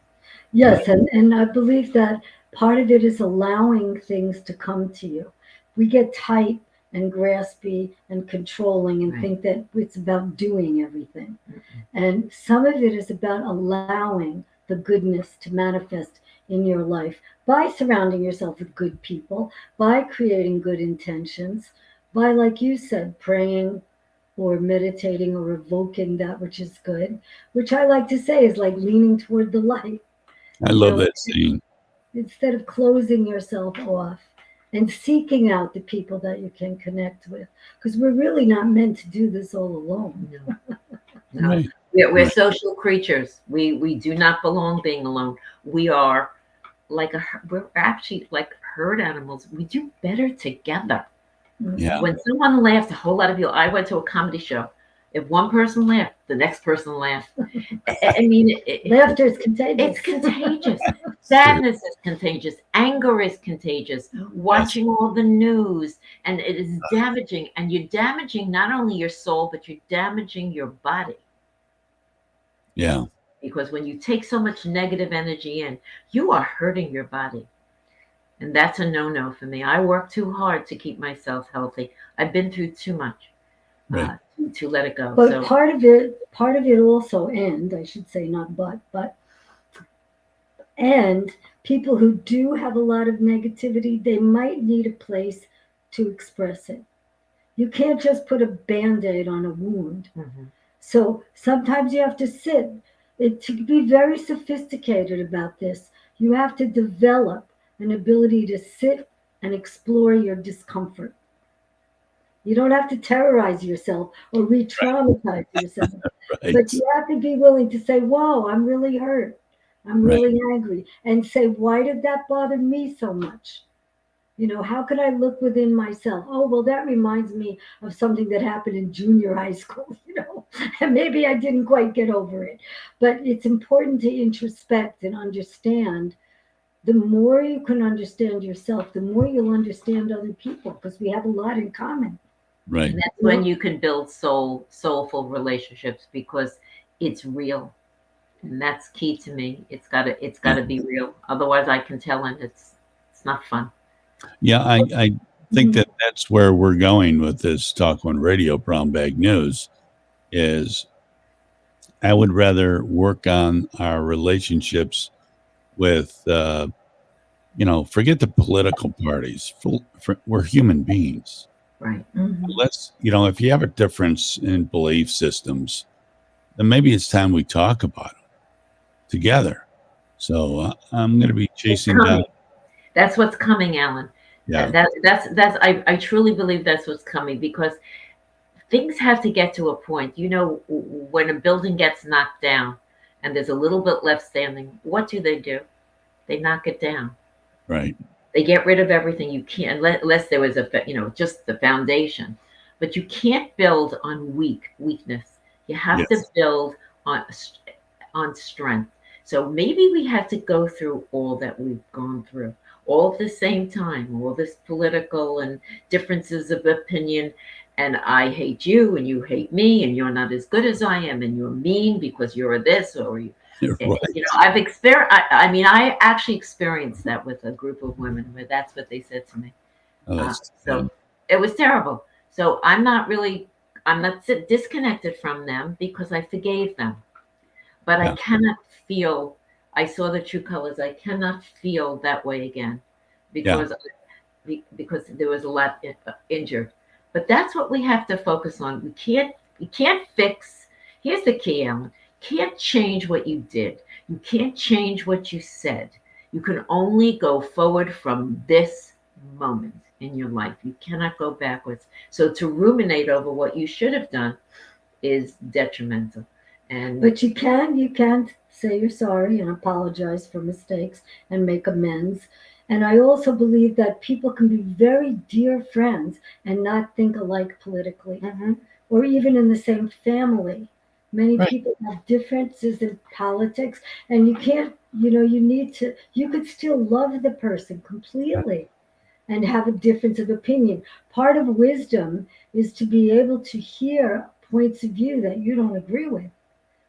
Yes, and I believe that part of it is allowing things to come to you. We get tight and graspy and controlling and Right. think that it's about doing everything. Mm-mm. And some of it is about allowing the goodness to manifest in your life by surrounding yourself with good people, by creating good intentions, by, like you said, praying or meditating or evoking that which is good, which I like to say is like leaning toward the light. I You love know, that saying. instead of closing yourself off and seeking out the people that you can connect with, because we're really not meant to do this all alone. No. Right. We're Right. social creatures. We do not belong being alone. We are we're actually like herd animals. We do better together. Yeah. When someone laughs, a whole lot of people. I went to a comedy show. If one person laughed, the next person laughed. I mean, Laughter is contagious. it's contagious. True. Sadness is contagious. Anger is contagious. Watching all the news, and it is damaging. And you're damaging not only your soul, but you're damaging your body. Yeah. Because when you take so much negative energy in, you are hurting your body. And that's a no-no for me. I work too hard to keep myself healthy. I've been through too much Right. to let it go. But So part of it also, and I should say not but, and people who do have a lot of negativity, they might need a place to express it. You can't just put a Band-Aid on a wound. mhm. So sometimes you have to sit. To be very sophisticated about this, you have to develop an ability to sit and explore your discomfort. You don't have to terrorize yourself or re-traumatize yourself, Right. but you have to be willing to say, whoa, I'm really hurt. I'm Right. really angry. And say, why did that bother me so much? You know, how could I look within myself? Oh, well, that reminds me of something that happened in junior high school, and maybe I didn't quite get over it. But it's important to introspect and understand. The more you can understand yourself, the more you'll understand other people, because we have a lot in common. Right. And that's when you can build soulful relationships, because it's real. And that's key to me. It's gotta be real. Otherwise I can tell, and it's not fun. Yeah. I think that that's where we're going with this TalkOne Radio Brown Bag News is I would rather work on our relationships with, forget the political parties. We're human beings. Right. Let's, if you have a difference in belief systems, then maybe it's time we talk about them together. So I'm going to be chasing down. That's what's coming, Alan. Yeah. I truly believe that's what's coming, because things have to get to a point. When a building gets knocked down and there's a little bit left standing, what do? They knock it down. Right. They get rid of everything. You can't, unless there was just the foundation. But you can't build on weakness. You have to build on strength. So maybe we have to go through all that we've gone through, all at the same time, all this political and differences of opinion. And I hate you and you hate me, and you're not as good as I am, and you're mean because you're this, or you. Right. I've experienced. I actually experienced that with a group of women where that's what they said to me. So it was terrible. So I'm not disconnected from them, because I forgave them, but I cannot feel. I saw the true colors. I cannot feel that way again, because there was a lot injured. But that's what we have to focus on. We can't fix. Here's the key, Alan. Can't change what you did. You can't change what you said. You can only go forward from this moment in your life. You cannot go backwards. So to ruminate over what you should have done is detrimental. But you can say you're sorry and apologize for mistakes and make amends. And I also believe that people can be very dear friends and not think alike politically, or even in the same family. Many Right. people have differences in politics, and you can't, you could still love the person completely and have a difference of opinion. Part of wisdom is to be able to hear points of view that you don't agree with,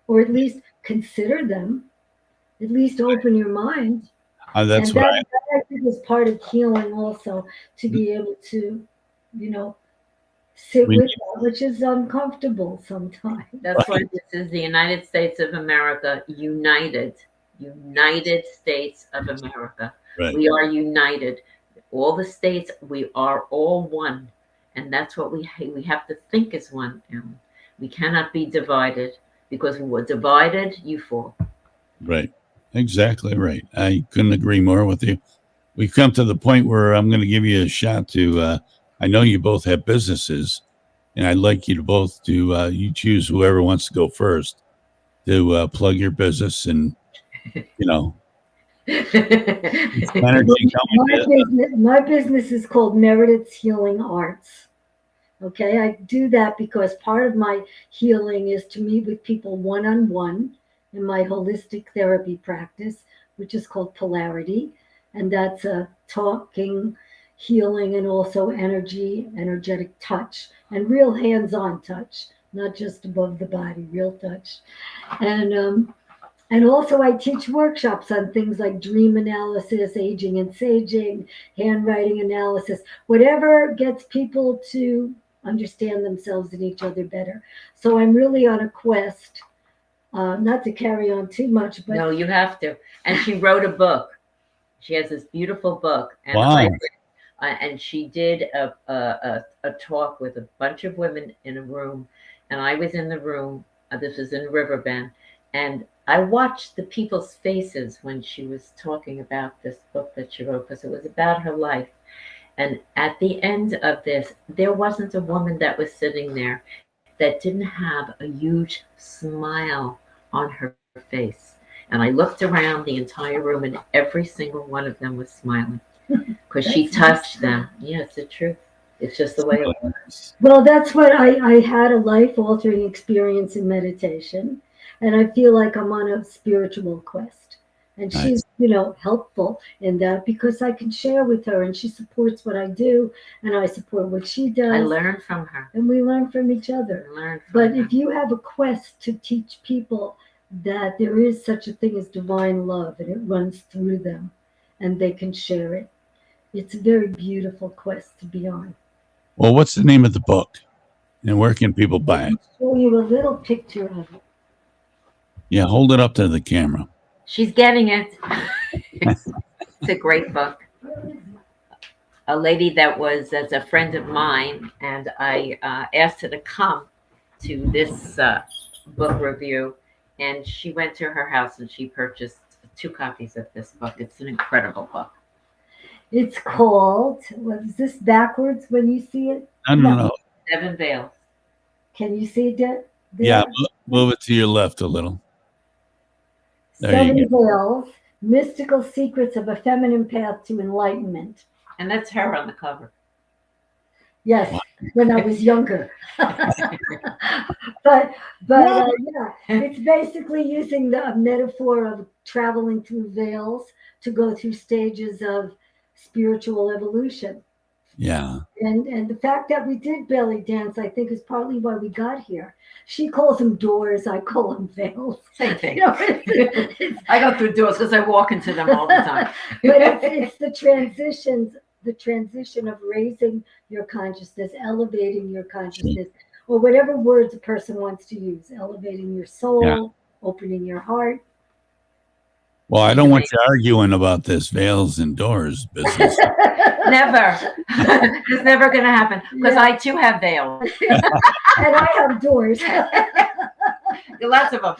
or at least consider them, at least open your mind. That's And what that I think is part of healing also, to be able to, you know, sit we with that, which is uncomfortable sometimes. That's why this is the United States of America, United States of America. right. We are united. All the states, we are all one. And that's what we have to think as one, Ellen. We cannot be divided, because when we're divided, you fall. Right. Exactly right. I couldn't agree more with you. We've come to the point where I'm going to give you a shot to. I know you both have businesses, and I'd like you to both to you choose whoever wants to go first to plug your business, and it's energy coming to. My business is called Meredith's Healing Arts. Okay, I do that because part of my healing is to meet with people one on one in my holistic therapy practice, which is called Polarity. And that's a talking, healing, and also energetic touch, and real hands on touch, not just above the body, real touch. And also, I teach workshops on things like dream analysis, aging and saging, handwriting analysis, whatever gets people to understand themselves and each other better. So I'm really on a quest, not to carry on too much, but No, you have to. And she wrote a book. She has this beautiful book. And Wow. and she did a talk with a bunch of women in a room. And I was in the room. This was in Riverbend. And I watched the people's faces when she was talking about this book that she wrote, because it was about her life. And at the end of this, there wasn't a woman that was sitting there that didn't have a huge smile on her face. And I looked around the entire room, and every single one of them was smiling because she touched them. Yeah, it's the truth. It's just the way it works. well, that's what I had a life altering experience in meditation. And I feel like I'm on a spiritual quest. And Nice. she's, helpful in that because I can share with her, and she supports what I do and I support what she does. I learned from her. And we learn from each other. But if you have a quest to teach people that there is such a thing as divine love and it runs through them and they can share it, it's a very beautiful quest to be on. Well, what's the name of the book, and where can people buy it? I'll show you a little picture of it. Yeah, hold it up to the camera. She's getting it. It's a great book. A lady that's a friend of mine, and I asked her to come to this book review, and she went to her house and she purchased 2 copies of this book. It's an incredible book. It's called, is this backwards when you see it? No. 7 Veils. Can you see it? Yeah, move it to your left a little. There 7 you Veils, Mystical Secrets of a Feminine Path to Enlightenment. And that's her on the cover. Yes, when I was younger. but yeah, it's basically using the metaphor of traveling through veils to go through stages of spiritual evolution. Yeah. And the fact that we did belly dance, I think, is partly why we got here. She calls them doors, I call them veils. Same thing. It's, I go through doors because I walk into them all the time. but it's the transition of raising your consciousness, elevating your consciousness, or whatever words a person wants to use, elevating your soul, opening your heart. Well, I don't want you arguing about this veils and doors business. Never. It's never going to happen because I too have veils. And I have doors. Lots of them.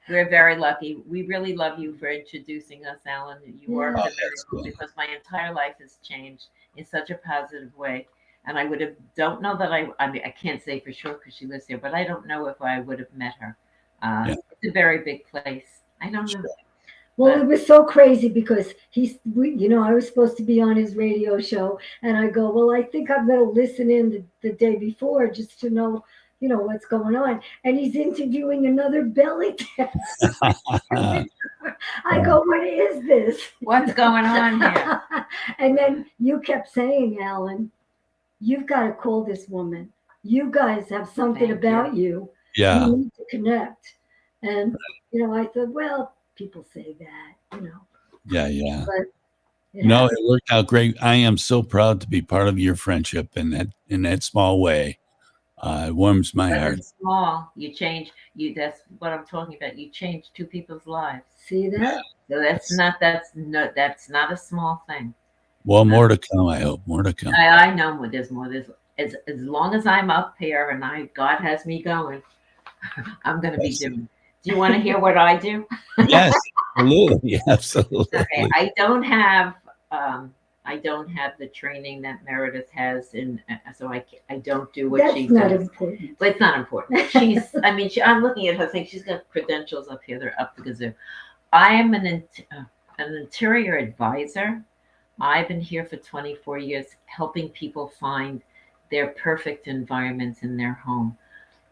We're very lucky. We really love you for introducing us, Alan. You are a miracle because my entire life has changed in such a positive way. And I would have, don't know that I mean, I can't say for sure because she lives here, but I don't know if I would have met her. Yeah. It's a very big place. I don't know. Well, it was so crazy because I was supposed to be on his radio show, and I go, well, I think I'm going to listen in the day before just to know, what's going on. And he's interviewing another belly dancer. I go, what is this? What's going on here? And then you kept saying, Alan, you've got to call this woman. You guys have something Thank about you. Yeah. You need to connect. And, I thought, well, people say that, Yeah. Yeah. but No, it worked out great. I am so proud to be part of your friendship in that small way. It warms my But heart. it's small. You change. That's what I'm talking about. You change two people's lives. see that? So that's not a small thing. Well, more to come. I hope more to come. I know there's more. There's as long as I'm up here and God has me going, I'm going to be doing. Do you want to hear what I do? Yes, absolutely, absolutely. Okay, I don't have the training that Meredith has, so I don't do what she That's not does. important. But it's not important. I'm looking at her thing. She's got credentials up here. They're up the gazoo. I am an interior advisor. I've been here for 24 years, helping people find their perfect environments in their home,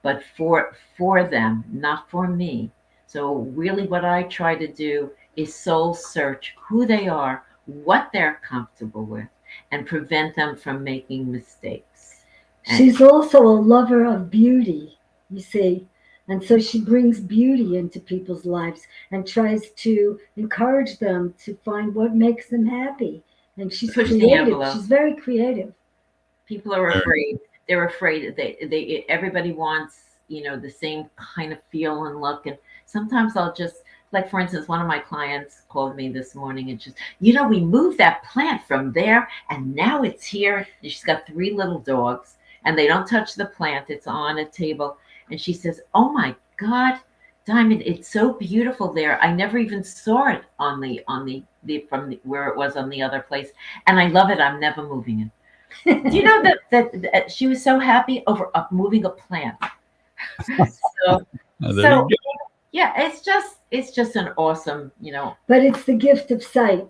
but for them, not for me. So really what I try to do is soul search who they are, what they're comfortable with, and prevent them from making mistakes. She's also a lover of beauty, you see. And so she brings beauty into people's lives and tries to encourage them to find what makes them happy. And she's Push the creative. envelope. She's very creative. People are afraid. They're afraid. They everybody wants, the same kind of feel and look. And sometimes I'll just, like, for instance, one of my clients called me this morning and just, we moved that plant from there and now it's here. And she's got 3 little dogs and they don't touch the plant. It's on a table. And she says, oh my God, Diamond, it's so beautiful there. I never even saw it on the where it was on the other place. And I love it. I'm never moving it. Do you know that she was so happy over moving a plant? So yeah, it's just an awesome, But it's the gift of sight.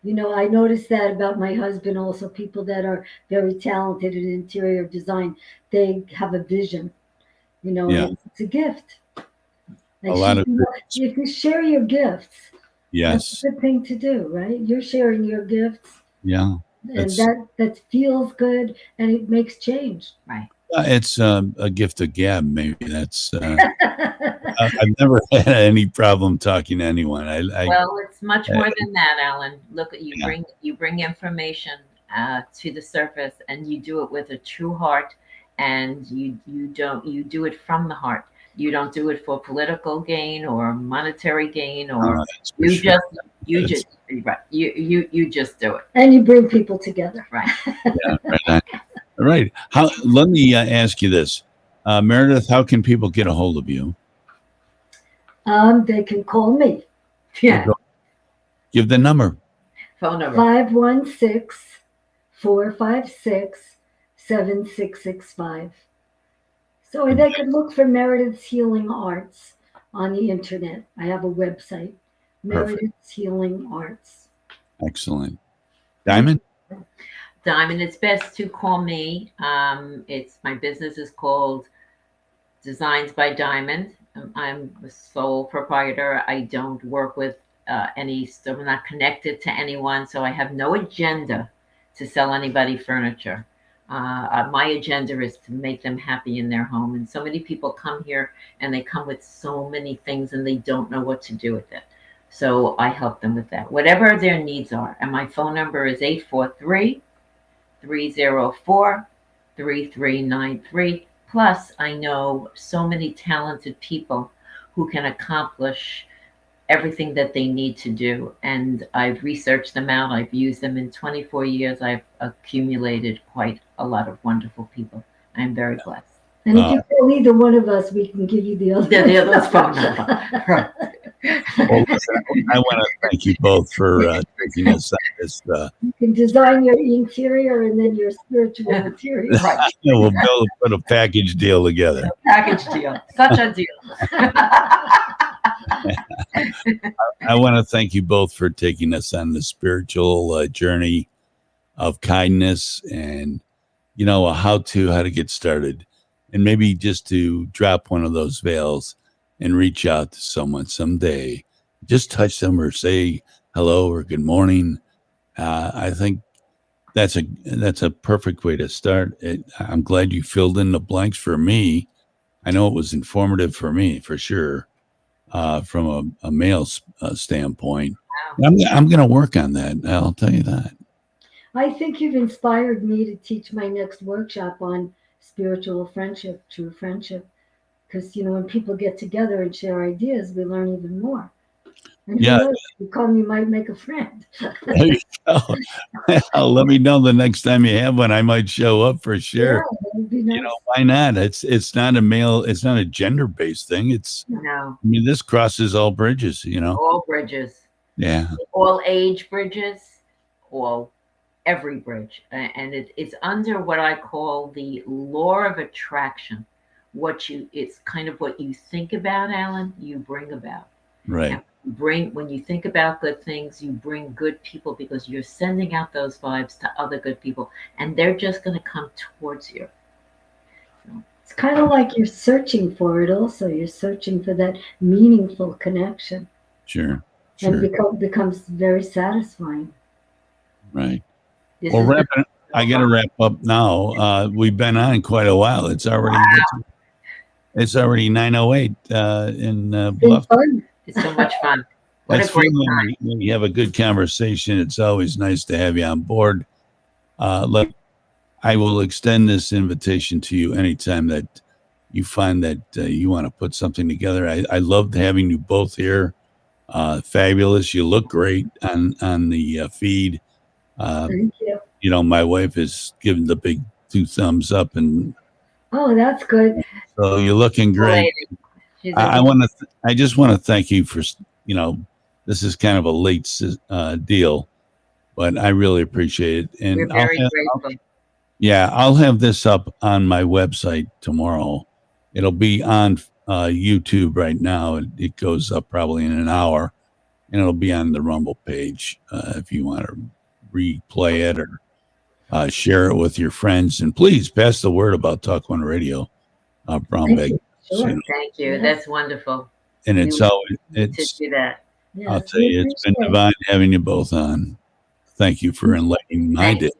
I noticed that about my husband also. People that are very talented in interior design, they have a vision. Yeah. It's a gift. And A lot of if you share your gifts, yes, that's a good thing to do, right? You're sharing your gifts. yeah. And that feels good and it makes change. Right. It's a gift of gab. Maybe that's. I've never had any problem talking to anyone. Well, it's much more than that, Alan. Look, you bring information to the surface, and you do it with a true heart, and you do it from the heart. You don't do it for political gain or monetary gain, or you just do it. And you bring people together. Right. Yeah, right. Let me ask you this, Meredith. How can people get a hold of you? They can call me. Yeah. Give the number. Phone number. 516-456-7665. So they could look for Meredith's Healing Arts on the internet. I have a website, Meredith's Healing Arts. Excellent. Diamond? Diamond, it's best to call me. My business is called Designs by Diamond. I'm a sole proprietor. I don't work with so I'm not connected to anyone. So I have no agenda to sell anybody furniture. My agenda is to make them happy in their home. And so many people come here and they come with so many things and they don't know what to do with it. So I help them with that, whatever their needs are. And my phone number is 843-304-3393. Plus, I know so many talented people who can accomplish everything that they need to do. And I've researched them out. I've used them in 24 years. I've accumulated quite a lot of wonderful people. I'm very blessed. And if you call either one of us, we can give you the other phone number. Well, listen, I want to thank you both for taking us on this. You can design your interior and then your spiritual interior. Right. We'll put a package deal together. Package deal. Such a deal. I want to thank you both for taking us on the spiritual journey of kindness and, how to get started, and maybe just to drop one of those veils and reach out to someone someday. Just touch them or say hello or good morning. I think that's a perfect way to start. I'm glad you filled in the blanks for me. I know it was informative for me, for sure, from a male standpoint. Wow. I'm going to work on that. I'll tell you that. I think you've inspired me to teach my next workshop on spiritual friendship, true friendship. Because, when people get together and share ideas, we learn even more. And Yeah. who knows, you come, you might make a friend. There you go. Well, let me know the next time you have one. I might show up for sure. Yeah, that would be nice. Why not? It's not a gender-based thing. No. This crosses all bridges, All bridges. Yeah. All age bridges. Every bridge. And it's under what I call the law of attraction. It's kind of what you think about, Alan, you bring about. Right. When you think about good things, you bring good people because you're sending out those vibes to other good people, and they're just going to come towards you. It's kind of like you're searching for it also. You're searching for that meaningful connection. Sure. And it becomes very satisfying. Right. Well, I got to wrap up now. We've been on quite a while. It's already 9:08 in Bluffton. It's so much fun. That's fun when you have a good conversation. It's always nice to have you on board. I will extend this invitation to you anytime that you find that you want to put something together. I loved having you both here. Fabulous. You look great on the feed. Thank you. My wife is giving the big 2 thumbs up, and that's good. so you're looking great. I just want to thank you for, this is kind of a late deal, but I really appreciate it. And we're very grateful. I'll have this up on my website tomorrow. It'll be on YouTube right now. It goes up probably in an hour, and it'll be on the Rumble page if you want to replay it or share it with your friends. And please pass the word about TalkOne Radio, Brown Bag. Sure. Thank you. Yeah. That's wonderful. And it's to do that. Yes, I'll tell you, it's been divine having you both on. Thank you for enlightening my day.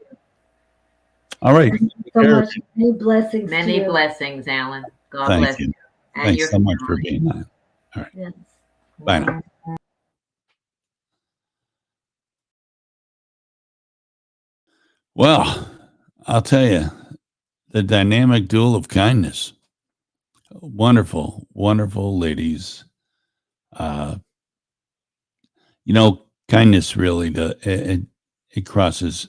All right. Thank you so much. Many blessings. Many blessings, Alan. God Thank bless you. And thanks so much for being on. All right. Yes. Bye now. Well, I'll tell you, the dynamic duel of kindness. Wonderful, wonderful ladies. Kindness really, it crosses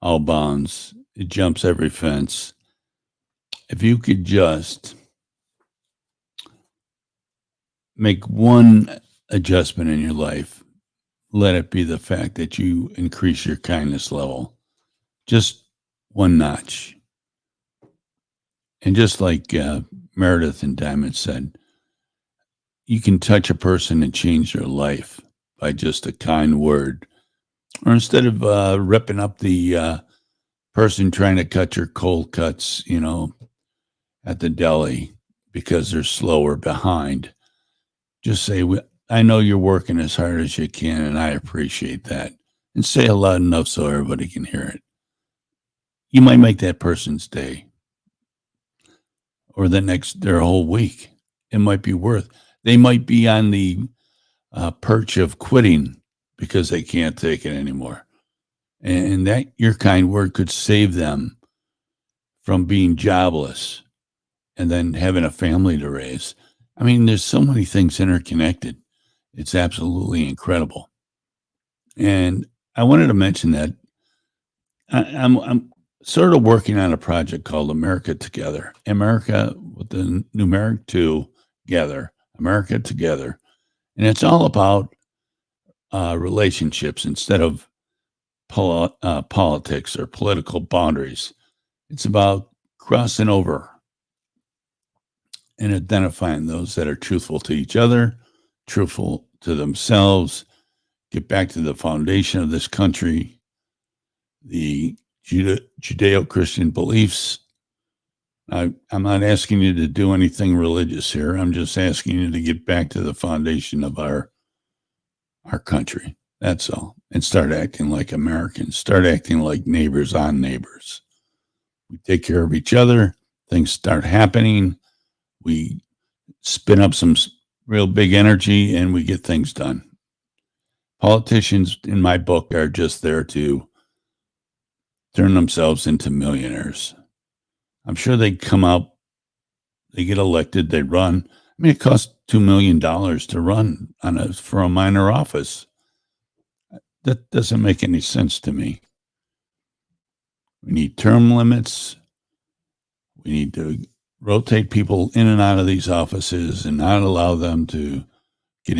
all bounds. It jumps every fence. If you could just make one adjustment in your life, let it be the fact that you increase your kindness level. Just one notch. And just like Meredith and Diamond said, you can touch a person and change their life by just a kind word. Or instead of ripping up the person trying to cut your cold cuts, at the deli because they're slower behind, just say, I know you're working as hard as you can, and I appreciate that. And say it loud enough so everybody can hear it. You might make that person's day. Or their whole week. It might be they might be on the perch of quitting because they can't take it anymore. And that your kind word could save them from being jobless and then having a family to raise. I mean, there's so many things interconnected. It's absolutely incredible. And I wanted to mention that I'm sort of working on a project called America Together. America with the numeric 2 together. America Together. And it's all about relationships instead of politics or political boundaries. It's about crossing over and identifying those that are truthful to each other, truthful to themselves, get back to the foundation of this country, the Judeo-Christian beliefs. I'm not asking you to do anything religious here. I'm just asking you to get back to the foundation of our country. That's all. And start acting like Americans. Start acting like neighbors on neighbors. We take care of each other. Things start happening. We spin up some real big energy and we get things done. Politicians, in my book, are just there to turn themselves into millionaires. I'm sure they come out, they get elected, they run. I mean, it costs $2 million to run for a minor office. That doesn't make any sense to me. We need term limits. We need to rotate people in and out of these offices and not allow them to get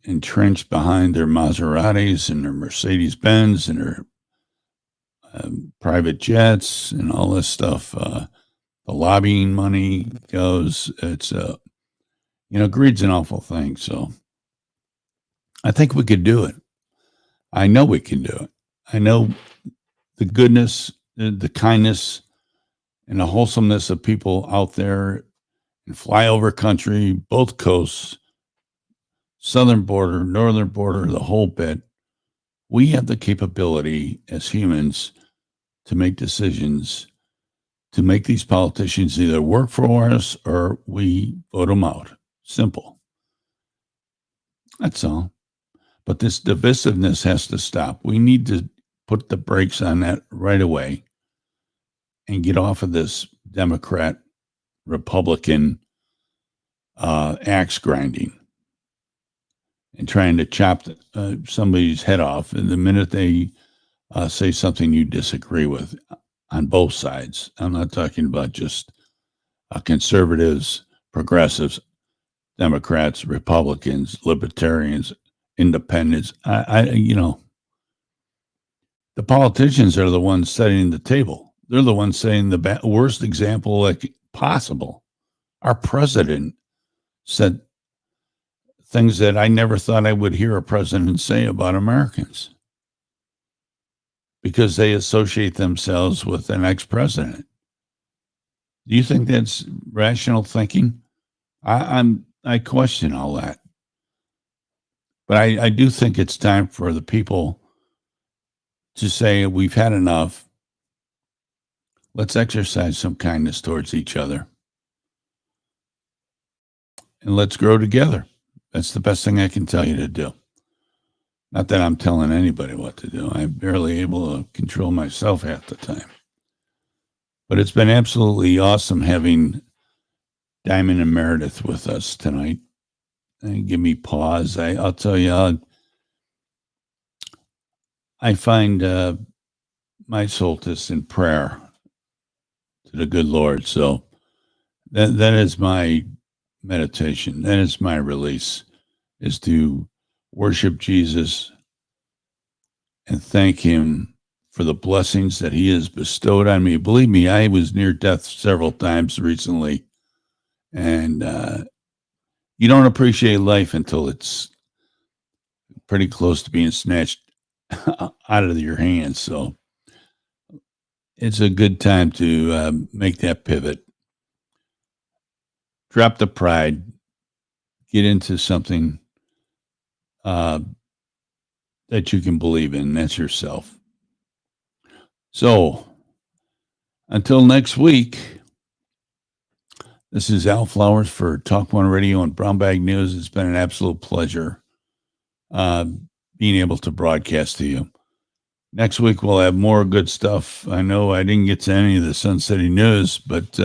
entrenched behind their Maseratis and their Mercedes-Benz and their private jets and all this stuff. The lobbying money goes. It's greed's an awful thing. So I think we could do it. I know we can do it. I know the goodness, the kindness, and the wholesomeness of people out there in flyover country, both coasts, southern border, northern border, the whole bit. We have the capability as humans to make decisions, to make these politicians either work for us or we vote them out. Simple. That's all. But this divisiveness has to stop. We need to put the brakes on that right away and get off of this Democrat, Republican axe grinding and trying to chop somebody's head off. And the minute they say something you disagree with on both sides, I'm not talking about just conservatives, progressives, Democrats, Republicans, libertarians, independents. The politicians are the ones setting the table. They're the ones saying the worst example like possible. Our president said things that I never thought I would hear a president say about Americans because they associate themselves with an ex-president. Do you think that's rational thinking? I question all that. But I do think it's time for the people to say we've had enough. Let's exercise some kindness towards each other. And let's grow together. That's the best thing I can tell you to do. Not that I'm telling anybody what to do. I'm barely able to control myself half the time. But it's been absolutely awesome having Diamond and Meredith with us tonight. And give me pause. I'll tell you, I find my solace in prayer to the good Lord. So that is my meditation. That is my release, is to worship Jesus and thank him for the blessings that he has bestowed on me. Believe me, I was near death several times recently. And you don't appreciate life until it's pretty close to being snatched out of your hands. So it's a good time to make that pivot. Drop the pride. Get into something that you can believe in. That's yourself. So until next week, this is Al Flowers for TalkOne Radio and Brown Bag News. It's been an absolute pleasure being able to broadcast to you. Next week, we'll have more good stuff. I know I didn't get to any of the Sun City news, but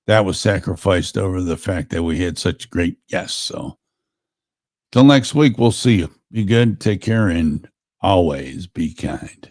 that was sacrificed over the fact that we had such great guests. So till next week, we'll see you. Be good, take care, and always be kind.